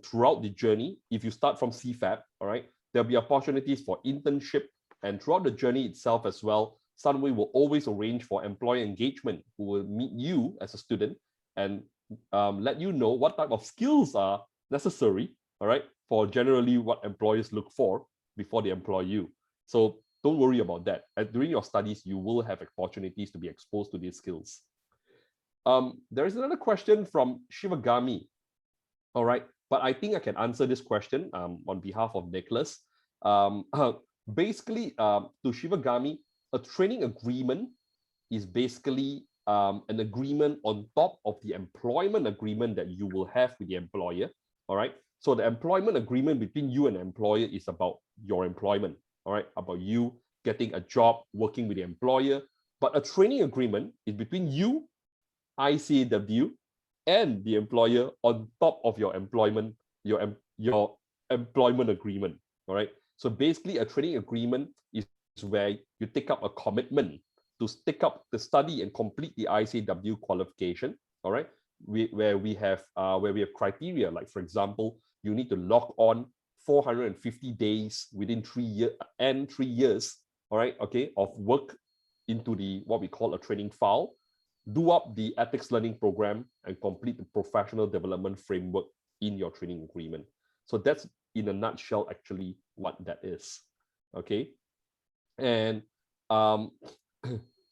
throughout the journey, if you start from Cpap, all right, there'll be opportunities for internship, and throughout the journey itself as well, Sunway will always arrange for employer engagement, who will meet you as a student and let you know what type of skills are necessary, all right, for generally what employers look for before they employ you. So don't worry about that. During your studies, you will have opportunities to be exposed to these skills. There is another question from Shivagami. All right, but I think I can answer this question on behalf of Nicholas. Basically, to Shivagami, a training agreement is basically an agreement on top of the employment agreement that you will have with the employer. All right, so the employment agreement between you and the employer is about your employment. All right, about you getting a job, working with the employer. But a training agreement is between you, ICAEW, and the employer on top of your employment, your employment agreement. All right. So basically, a training agreement is where you take up a commitment to take up the study and complete the ICAEW qualification. All right. Where we have criteria, like for example, you need to log on 450 days within 3 years, all right, okay, of work into the what we call a training file, do up the ethics learning program, and complete the professional development framework in your training agreement. So that's in a nutshell actually what that is. Okay. And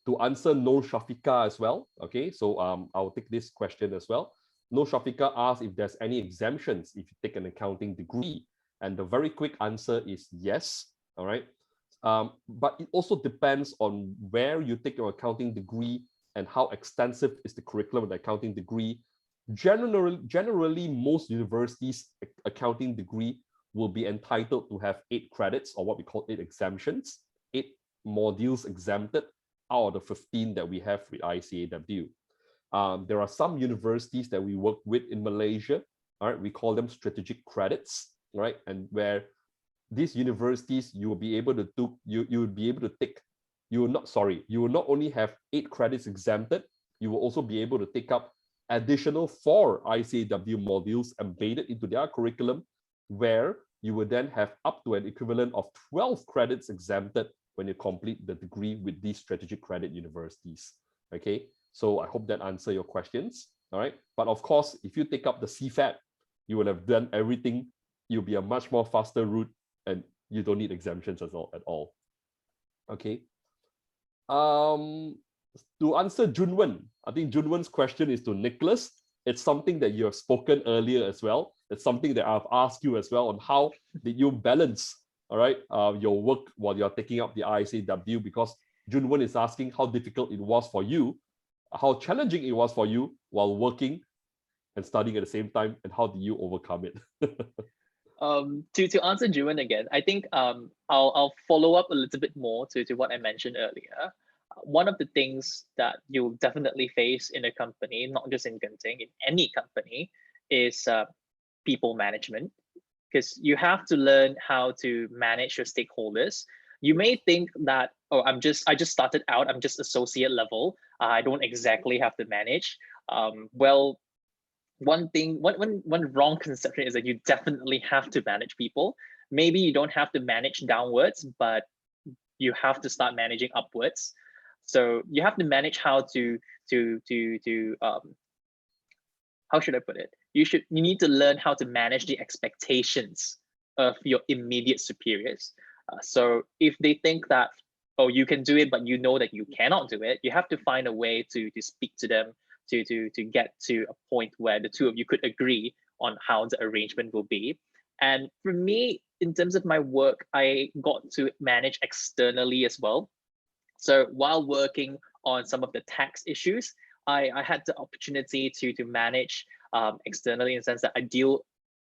to answer No Shafika as well, okay, so I'll take this question as well. No Shafika asks if there's any exemptions if you take an accounting degree. And the very quick answer is yes, all right. But it also depends on where you take your accounting degree and how extensive is the curriculum of the accounting degree. Generally, most universities' accounting degree will be entitled to have 8 credits, or what we call 8 exemptions, 8 modules exempted out of the 15 that we have with ICAEW. There are some universities that we work with in Malaysia, all right, we call them strategic credits, right? And where these universities, you will be able to do, you will be able to take, you will not only have 8 credits exempted, you will also be able to take up additional 4 ICAEW modules embedded into their curriculum, where you will then have up to an equivalent of 12 credits exempted when you complete the degree with these strategic credit universities. Okay, so I hope that answers your questions. All right, but of course, if you take up the CFAT, you will have done everything. You'll be a much more faster route, and you don't need exemptions at all. Okay. To answer Junwen, I think Junwen's question is to Nicholas. It's something that you have spoken earlier as well. It's something that I've asked you as well on how did you balance, all right, your work while you're taking up the ICAEW, because Junwen is asking how difficult it was for you, how challenging it was for you while working and studying at the same time, and how did you overcome it? To answer Junwen again, I think I'll follow up a little bit more to what I mentioned earlier. One of the things that you'll definitely face in a company, not just in Genting, in any company, is people management, because you have to learn how to manage your stakeholders. You may think that, oh, I just started out, I'm just associate level, I don't exactly have to manage. Well, one wrong conception is that you definitely have to manage people. Maybe you don't have to manage downwards, but you have to start managing upwards. So you have to manage how to how should I put it? You need to learn how to manage the expectations of your immediate superiors. So if they think that, oh, you can do it, but you know that you cannot do it, you have to find a way to speak to them, to get to a point where the two of you could agree on how the arrangement will be. And for me, in terms of my work, I got to manage externally as well. So while working on some of the tax issues, I had the opportunity to manage externally, in the sense that I deal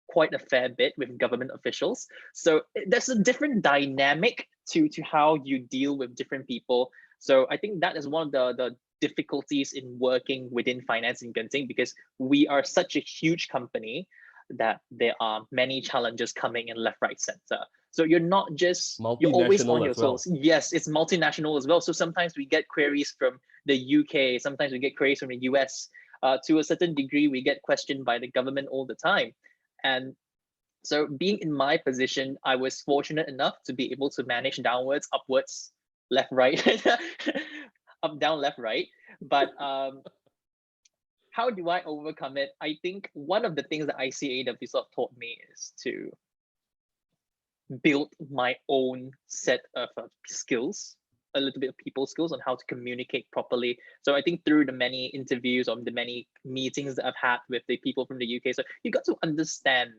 quite a fair bit with government officials. So there's a different dynamic to how you deal with different people. So I think that is one of the difficulties in working within finance in Genting, because we are such a huge company that there are many challenges coming in left, right, center. So you're not just, you're always on your toes. Yes, it's multinational as well. So sometimes we get queries from the UK, sometimes we get queries from the US. To a certain degree, we get questioned by the government all the time. And so being in my position, I was fortunate enough to be able to manage downwards, upwards, left, right, up, down, left, right. But how do I overcome it? I think one of the things that ICAEW sort of taught me is to build my own set of skills, a little bit of people skills on how to communicate properly. So I think through the many interviews or the many meetings that I've had with the people from the UK, so you got to understand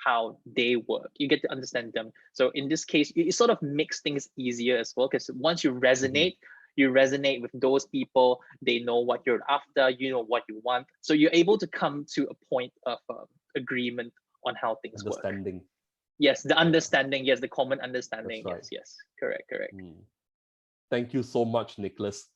how they work. You get to understand them. So in this case, it sort of makes things easier as well, because once you resonate, you resonate with those people, they know what you're after, you know what you want. So you're able to come to a point of agreement on how things work. Yes, the understanding, yes, the common understanding. Right. Yes, correct. Thank you so much, Nicholas.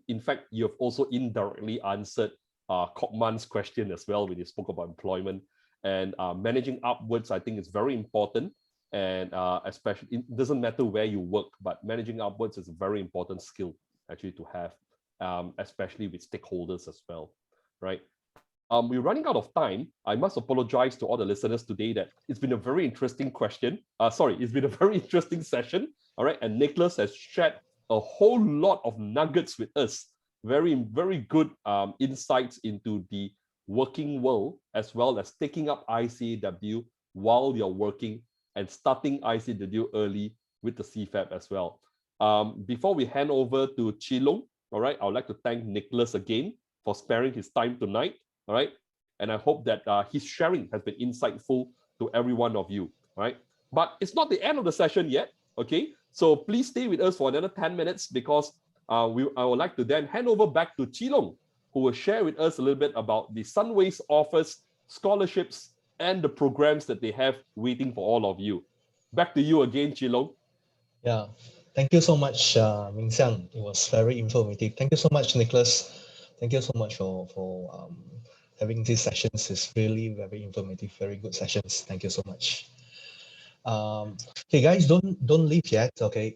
In fact, you have also indirectly answered Kopman's question as well when you spoke about employment. And managing upwards, I think, is very important. And especially, it doesn't matter where you work, but managing upwards is a very important skill actually to have, especially with stakeholders as well, right? We're running out of time. I must apologize to all the listeners today that it's been a very interesting question. It's been a very interesting session. All right, and Nicholas has shared a whole lot of nuggets with us. Very, very good insights into the working world, as well as taking up ICAEW while you're working and starting ICAEW early with the Cpap as well. Before we hand over to Chilong, all right, I would like to thank Nicholas again for sparing his time tonight. All right, and I hope that his sharing has been insightful to every one of you. All right, but it's not the end of the session yet. Okay, so please stay with us for another 10 minutes, because I would like to then hand over back to Chilong, who will share with us a little bit about the Sunways offers, scholarships, and the programs that they have waiting for all of you. Back to you again, Chilong. Yeah, thank you so much, Ming Xiang. It was very informative. Thank you so much, Nicholas. Thank you so much for having these sessions. It's really very informative, very good sessions. Thank you so much. Okay, guys, don't leave yet. Okay,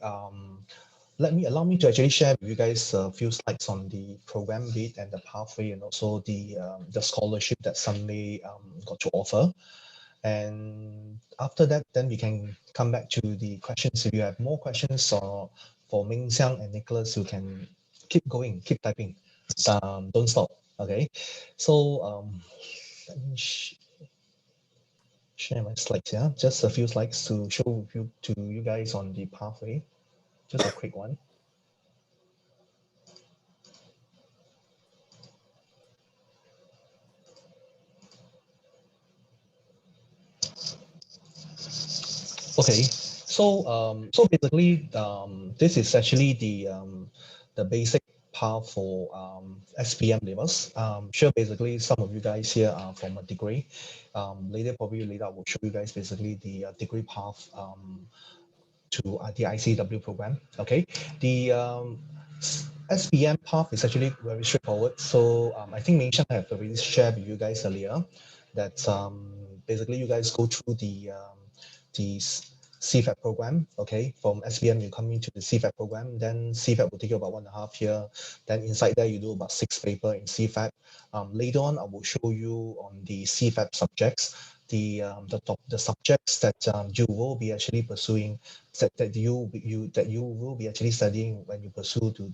allow me to actually share with you guys a few slides on the program bit and the pathway, and also the scholarship that Sunway got to offer. And after that, then we can come back to the questions. If you have more questions for Ming Xiang and Nicholas, you can keep going, keep typing. Don't stop. Okay, so let me share my slides. Yeah, just a few slides to show to you guys on the pathway. Just a quick one. Okay, so basically, this is actually the basic path for SPM levels. Sure, basically some of you guys here are from a degree. Later I will show you guys basically the degree path to the ICAEW program. Okay, the SPM path is actually very straightforward. So I think Ming Xiang have already shared with you guys earlier that basically you guys go through the Cpap program. Okay, from SPM you come into the Cpap program, then Cpap will take you about 1.5 years. Then inside there you do about 6 papers in Cpap. Later on I will show you on the Cpap subjects the subjects that you will be actually pursuing, that you will be actually studying when you pursue to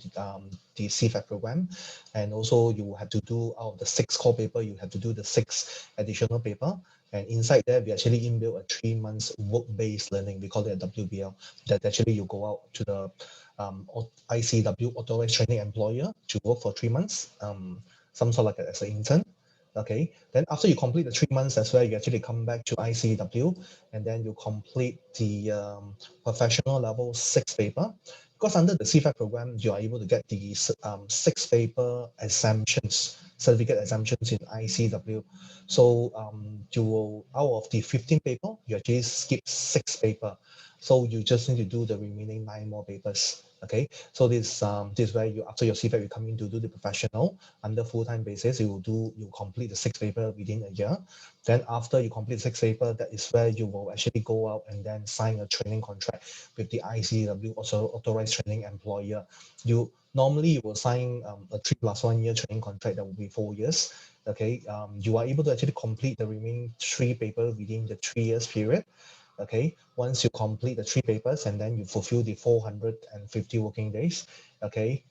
the Cpap program. And also you will have to do, out of the 6 core paper, you have to do the 6 additional paper. And inside there, we actually inbuilt a 3 months work-based learning. We call it a WBL. That actually you go out to the ICAEW authorized training employer to work for 3 months, some sort of like as an intern. Okay, then after you complete the 3 months as well, you actually come back to ICAEW, and then you complete the professional level 6 paper. Because under the Cpap program, you are able to get the 6 paper exemptions. certificate exemptions in ICAEW. So you will, out of the 15 paper, you actually skip 6 paper. So you just need to do the remaining 9 more papers. Okay, so this is where you, after your CPAP, you come in to do the professional under full-time basis. You complete the 6 paper within a year. Then after you complete 6 paper, that is where you will actually go out and then sign a training contract with the ICAEW, also authorized training employer. Normally you will sign a 3+1 year training contract that will be 4 years. Okay, you are able to actually complete the remaining 3 papers within the 3 years period. Okay, once you complete the 3 papers and then you fulfill the 450 working days, okay,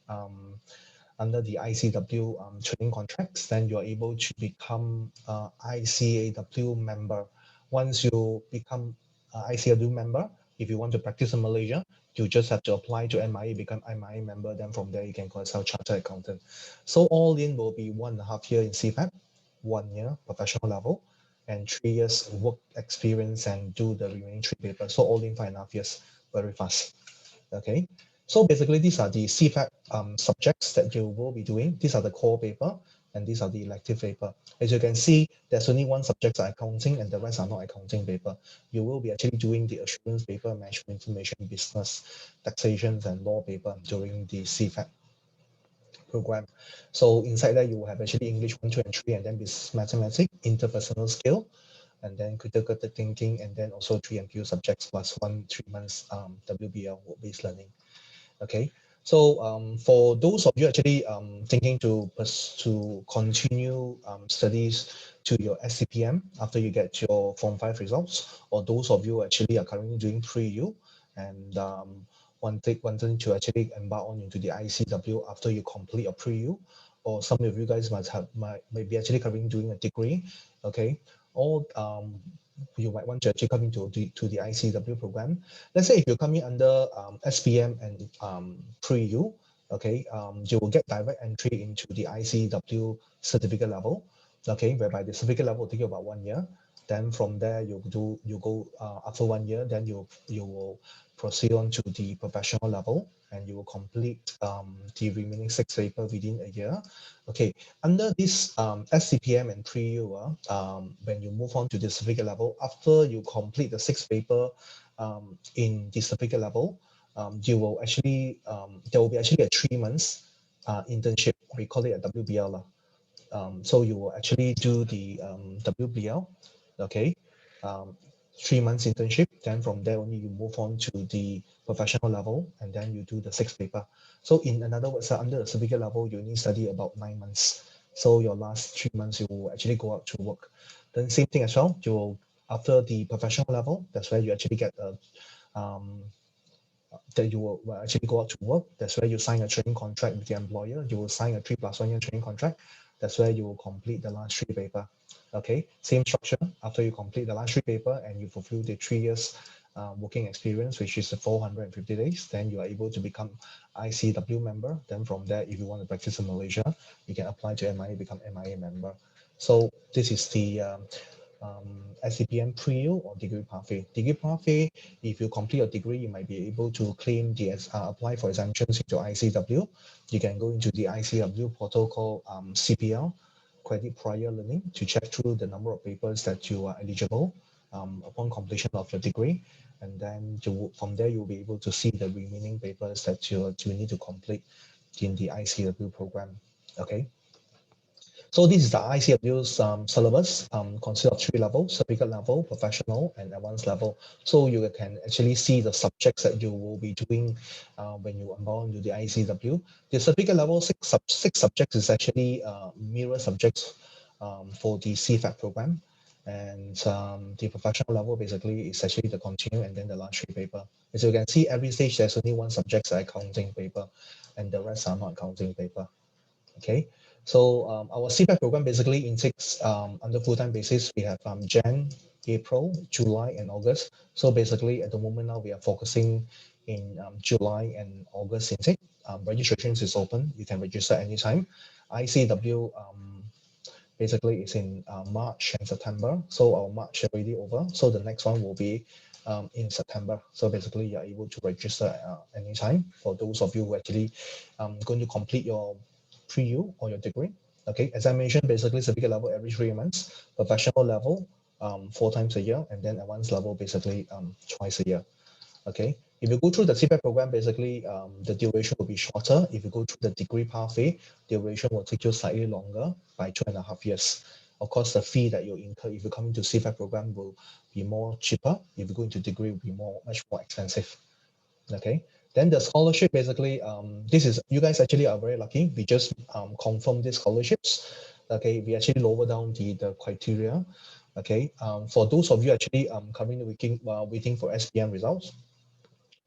under the ICAEW training contracts, then you're able to become ICAEW member. Once you become ICAEW member, if you want to practice in Malaysia, you just have to apply to MIA, become MIA member. Then from there, you can consult chartered accountant. So all in will be 1.5 years in CPAP, 1 year professional level, and 3 years work experience and do the remaining 3 papers. So all in 5.5 years, very fast. Okay. So basically, these are the CPAP subjects that you will be doing. These are the core paper, and these are the elective paper. As you can see, there's only one subject accounting, and the rest are not accounting paper. You will be actually doing the assurance paper, management information, business, taxations, and law paper during the CPAP program. So inside there, you will have actually English 1, 2, and 3, and then business mathematics, interpersonal skill, and then critical thinking, and then also 3 MPU subjects plus 1 3 months WBL, work-based learning. Okay, so for those of you actually thinking to continue studies to your SCPM after you get your Form 5 results, or those of you actually are currently doing pre-U and wanting to actually embark on into the ICAEW after you complete your pre-U, or some of you guys might be actually currently doing a degree, okay, or you might want to actually come into the ICAEW program. Let's say if you're coming under SPM and pre-U, okay, you will get direct entry into the ICAEW certificate level, okay, whereby the certificate level will take you about 1 year. Then from there you go after 1 year, then you will proceed on to the professional level, and you will complete the remaining 6 papers within a year. Okay, under this SCPM and pre-U, when you move on to the certificate level, after you complete the 6 paper in the certificate level, you will actually, there will be actually a 3 months internship. We call it a WBL. So you will actually do the WBL, okay, 3 months internship. Then from there only you move on to the professional level, and then you do the 6 paper. So in another words, under the certificate level, you only study about 9 months. So your last 3 months, you will actually go out to work. Then same thing as well, you will, after the professional level, that's where you actually get a that you will actually go out to work. That's where you sign a training contract with the employer. You will sign a 3+1 year training contract. That's where you will complete the last 3 paper. Okay, same structure. After you complete the last 3 paper and you fulfill the 3 years working experience, which is the 450 days, then you are able to become ICAEW member. Then from there, if you want to practice in Malaysia, you can apply to MIA, become MIA member. So this is the SCPM pre-U or degree pathway. Degree pathway, if you complete your degree, you might be able to claim the apply for exemptions into ICAEW. You can go into the ICAEW portal called CPL, Credit Prior Learning, to check through the number of papers that you are eligible upon completion of your degree. And then from there, you'll be able to see the remaining papers that you need to complete in the ICAEW program. Okay. So this is the ICAEW's syllabus, consists of 3 levels: certificate level, professional, and advanced level. So you can actually see the subjects that you will be doing when you embark into the ICAEW. The certificate level 6 subjects is actually mirror subjects for the CPAP program. And the professional level basically is actually the continue and then the last 3 paper. As you can see, every stage there's only one subject accounting paper, and the rest are not accounting paper. Okay, so our CPAP program basically intakes under full-time basis. We have Jan, April, July, and August. So basically at the moment now we are focusing in July and August intake. Registrations is open. You can register anytime. ICAEW basically is in March and September. So our March already over. So the next one will be in September. So basically you're able to register anytime for those of you who actually going to complete your pre-U or your degree. Okay, examination basically certificate level every 3 months, professional level 4 times a year, and then advanced level basically twice a year. Okay, if you go through the Cpap program, basically the duration will be shorter. If you go through the degree pathway, duration will take you slightly longer by 2.5 years. Of course, the fee that you incur if you come into Cpap program will be more cheaper. If you go into degree, it will be much more expensive. Okay, then the scholarship basically this is, you guys actually are very lucky. We just confirm these scholarships. Okay, we actually lower down the criteria. Okay, for those of you actually currently waiting for SPM results,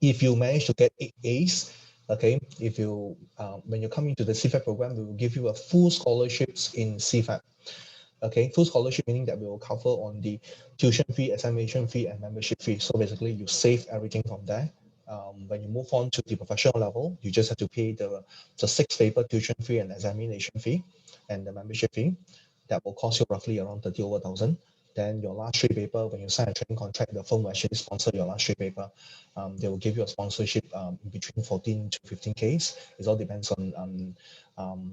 if you manage to get 8 A's, okay, if you when you come into the CFAP program, we will give you a full scholarships in CFAP. Okay, full scholarship meaning that we will cover on the tuition fee, examination fee, and membership fee. So basically, you save everything from there. When you move on to the professional level, you just have to pay the 6 paper tuition fee and examination fee and the membership fee. That will cost you roughly around 30 over thousand. Then your last 3 paper, when you sign a training contract, the firm will actually sponsor your last 3 paper. They will give you a sponsorship between 14 to 15Ks. It all depends on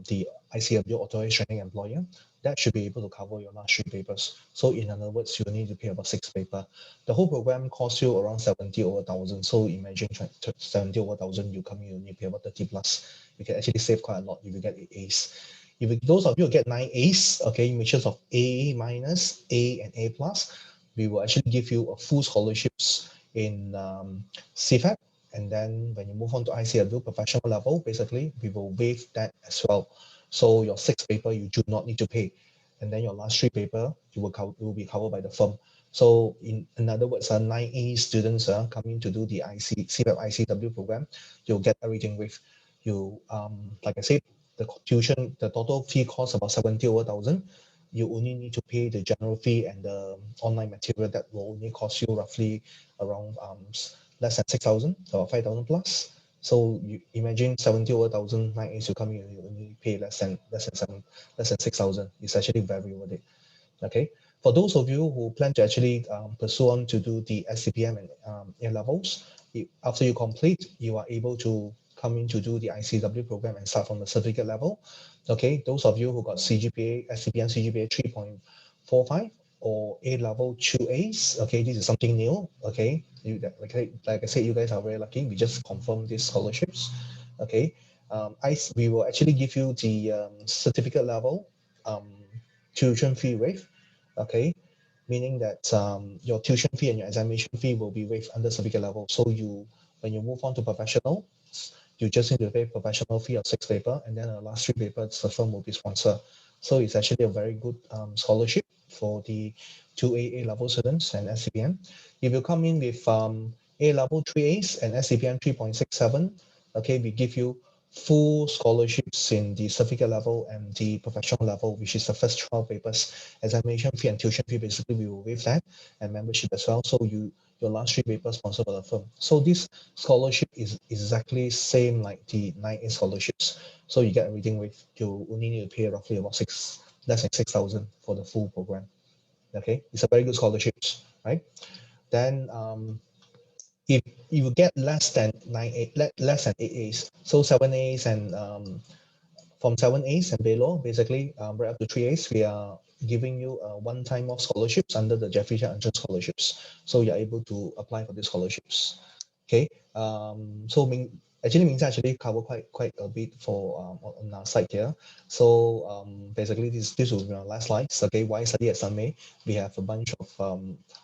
the ICAEW authorized training employer. That should be able to cover your last 3 papers. So in other words, you need to pay about 6 paper. The whole program costs you around 70 over thousand. So imagine 70 over thousand, you come in, you need to pay about 30 plus. You can actually save quite a lot if you get 8 A's. If those of you who get 9 A's, okay, mixtures of A minus, A, and A plus, we will actually give you a full scholarships in CFAP. And then when you move on to ICAEW professional level, basically, we will waive that as well. So your 6 paper, you do not need to pay. And then your last 3 paper, you will be covered by the firm. So in other words, 9A students coming to do the CPAP ICAEW program, you'll get everything with you. Like I said, the tuition, the total fee costs about 70 over thousand. You only need to pay the general fee and the online material that will only cost you roughly around less than 6,000 or 5,000 plus. So you imagine 70 over thousand, 9 A's, you come in, you only pay less than 6,000. It's actually very worth it. Okay, for those of you who plan to actually pursue on to do the SCPM and A levels, after you complete, you are able to come in to do the ICAEW program and start from the certificate level. Okay, those of you who got CGPA, SCPM CGPA 3.45 or A level 2 A's, okay, this is something new. Okay, like I said, you guys are very lucky. We just confirmed these scholarships. Okay, we will actually give you the certificate level tuition fee waive. Okay, meaning that your tuition fee and your examination fee will be waived under certificate level. So when you move on to professional, you just need to pay professional fee of 6 paper, and then the last 3 papers the firm will be sponsor. So it's actually a very good scholarship for the 2A level students and SCPM. If you come in with A level 3As and SCPM 3.67, okay, we give you full scholarships in the certificate level and the professional level, which is the first 12 papers. Examination fee and tuition fee, basically we will waive that, and membership as well. So your last 3 papers sponsored by the firm. So this scholarship is exactly same like the 9A scholarships. So you get everything with, you only need to pay roughly about less than 6,000 for the full program. Okay, it's a very good scholarships, right? Then if you get less than 8 A's, so 7 A's and from 7 A's and below, basically right up to 3 A's, we are giving you a one-time off scholarships under the Jeffrey Chan scholarships. So you're able to apply for these scholarships. Okay, so Ming actually cover quite a bit for on our side here. So basically this will be our last slides. Okay, why study at Sunway? We have a bunch of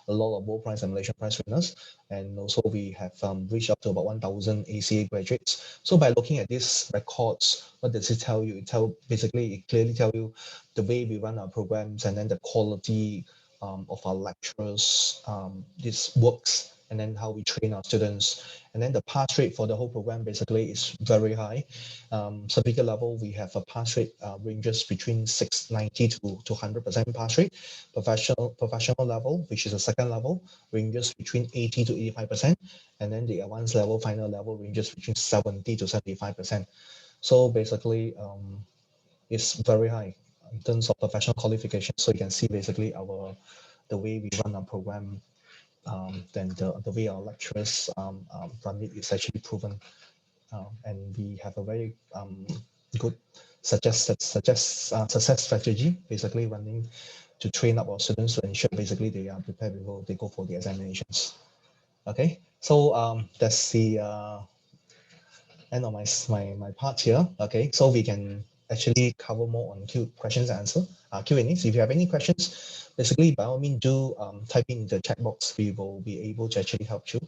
a lot of World Prize and Malaysian Prize winners, and also we have reached up to about 1,000 ACA graduates. So by looking at these records, what does it tell you? It clearly tell you the way we run our programs, and then the quality of our lecturers, this works, and then how we train our students. And then the pass rate for the whole program basically is very high. Certificate level, we have a pass rate ranges between 690 to 100% pass rate. Professional level, which is the second level, ranges between 80 to 85%. And then the advanced level, final level, ranges between 70 to 75%. So basically, it's very high in terms of professional qualification. So you can see basically the way we run our program, then the way our lecturers run it is actually proven, and we have a very good success strategy, basically running to train up our students to ensure basically they are prepared before they go for the examinations. Okay, so that's the end of my part here. Okay, so we can actually cover more on questions and answer Q&As. If you have any questions, basically by all means do type in the chat box. We will be able to actually help you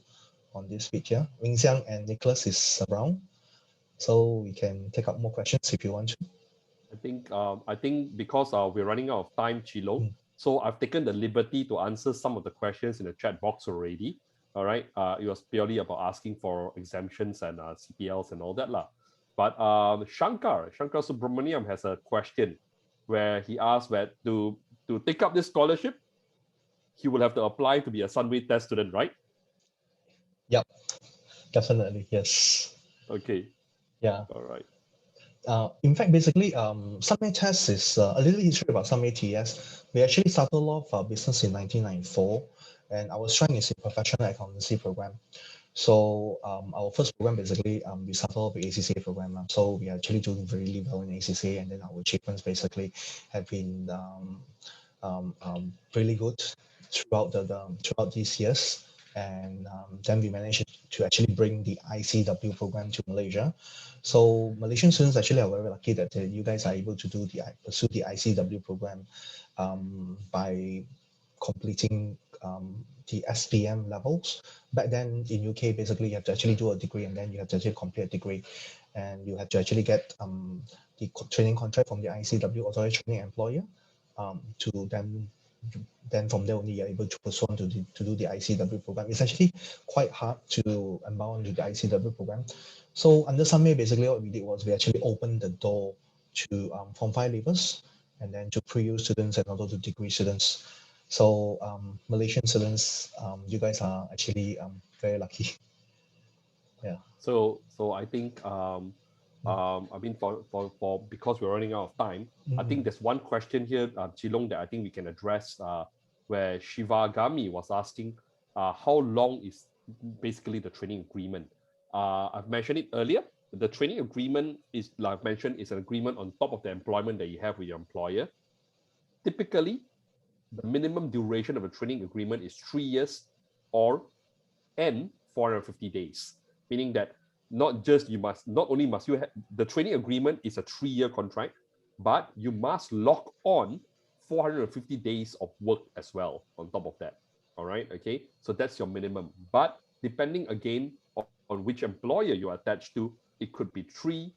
on this bit here. Wing Xiang and Nicholas is around, so we can take up more questions if you want to. I think because we're running out of time, Chilo, so I've taken the liberty to answer some of the questions in the chat box already. All right, it was purely about asking for exemptions and CPLs and all that lah. But Shankar Subramaniam has a question where he asked that to take up this scholarship, he will have to apply to be a Sunway test student, right? Yep, definitely, yes. Okay. Yeah. All right. In fact, basically, Sunway test is a little history about Sunway TS. We actually started off our business in 1994, and our strength is in professional accountancy program. So our first program, basically, we started off with ACCA program. So we are actually doing really well in ACCA, and then our achievements basically have been really good throughout throughout these years. And then we managed to actually bring the ICAEW program to Malaysia. So Malaysian students actually are very lucky that you guys are able to pursue the ICAEW program by completing the SPM levels. Back then in UK, basically you have to actually do a degree, and then you have to actually complete a degree, and you have to actually get the training contract from the ICAEW authorized training employer to then from there only you're able to pursue on to do the ICAEW program. It's actually quite hard to embark on to the ICAEW program. So under Sunway, basically what we did was we actually opened the door to Form 5 leavers, and then to pre-U students and also to degree students. So Malaysian students, you guys are actually very lucky. Yeah. So I think I mean for because we're running out of time, I think there's one question here, Chilong, that I think we can address where Shivagami was asking how long is basically the training agreement. I've mentioned it earlier. The training agreement is, like I mentioned, is an agreement on top of the employment that you have with your employer. Typically, the minimum duration of a training agreement is 3 years and 450 days, meaning that not only must you have the training agreement is a 3-year contract, but you must lock on 450 days of work as well on top of that. All right, okay, so that's your minimum. But depending again on which employer you are attached to, it could be 3,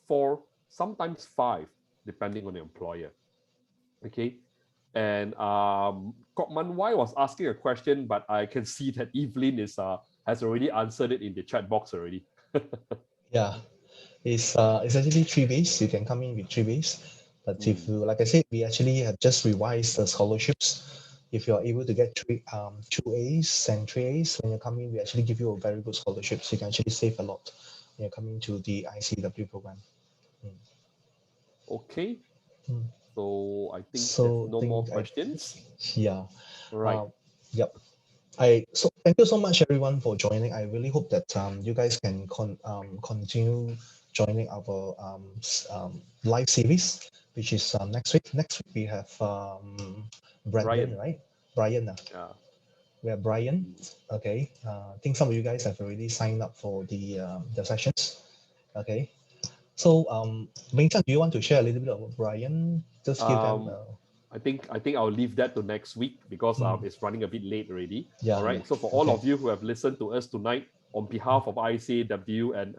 4, sometimes 5, depending on the employer. Okay. And Kok Man Wai was asking a question, but I can see that Evelyn has already answered it in the chat box already. Yeah, it's actually 3 ways. You can come in with 3 ways. But if you, like I said, we actually have just revised the scholarships. If you're able to get 2 A's and 3 A's when you come in, we actually give you a very good scholarship. So you can actually save a lot when you're coming to the ICAEW program. Okay. So I think there's no more questions. Yeah. Right. Yep. So thank you so much everyone for joining. I really hope that you guys can continue joining our live series, which is next week. Next week we have Brandon, right? Brian. Yeah. We have Brian. Okay. I think some of you guys have already signed up for the sessions. Okay. So Ming Chan, do you want to share a little bit about Brian? Just give them. I think I'll leave that to next week because it's running a bit late already. Yeah. All right. So for all of you who have listened to us tonight, on behalf of ICAEW and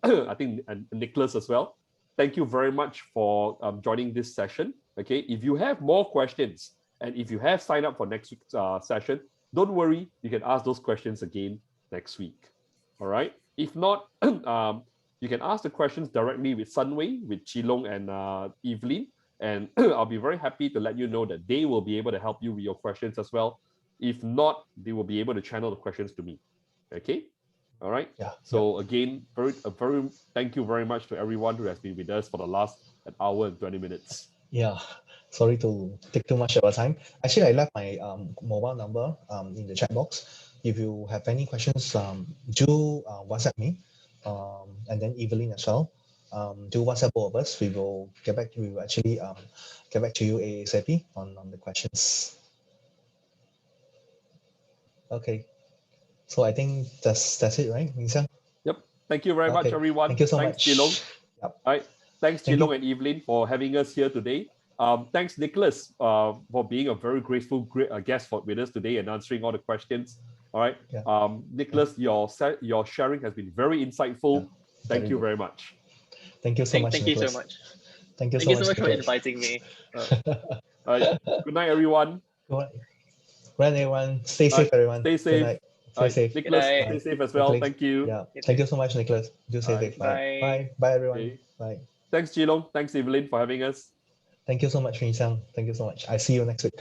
I think and Nicholas as well, thank you very much for joining this session. Okay. If you have more questions and if you have signed up for next week's session, don't worry, you can ask those questions again next week. All right. If not, you can ask the questions directly with Sunway, with Chilong and Evelyn. And I'll be very happy to let you know that they will be able to help you with your questions as well. If not, they will be able to channel the questions to me. Okay? All right? Yeah. So again, very thank you very much to everyone who has been with us for the last 1 hour and 20 minutes. Yeah. Sorry to take too much of your time. Actually, I left my mobile number in the chat box. If you have any questions, do WhatsApp me and then Evelyn as well. do WhatsApp both of us. We will get back. We will actually get back to you ASAP on the questions. Okay. So I think that's it, right, Ming Xiang? Yep. Thank you very much, Okay. everyone. Thank you so Thanks, much. Chi Long. Yep. All right. Thanks, Chi Thank you. Long and Evelyn, for having us here today. Thanks, Nicholas, for being a very graceful guest with us today and answering all the questions. All right. Yeah. Nicholas, your sharing has been very insightful. Yeah. Thank you good. very much. Thank you so much, Thank you so Nicholas. much. Thank you Thank so much for Nicholas. inviting me. All right. Good night, everyone. Good night. Good night, everyone. Stay safe, everyone. Stay safe. Good night. Stay safe. Nicholas, Good night. stay safe as well. Thank you. Yeah. You Thank too. you so much, Nicholas. Do stay safe. Bye. Bye. Bye, everyone. Okay. Bye. Thanks, Chi Long. Thanks, Evelyn, for having us. Thank you so much, Ming Xiang. Thank you so much. I see you next week.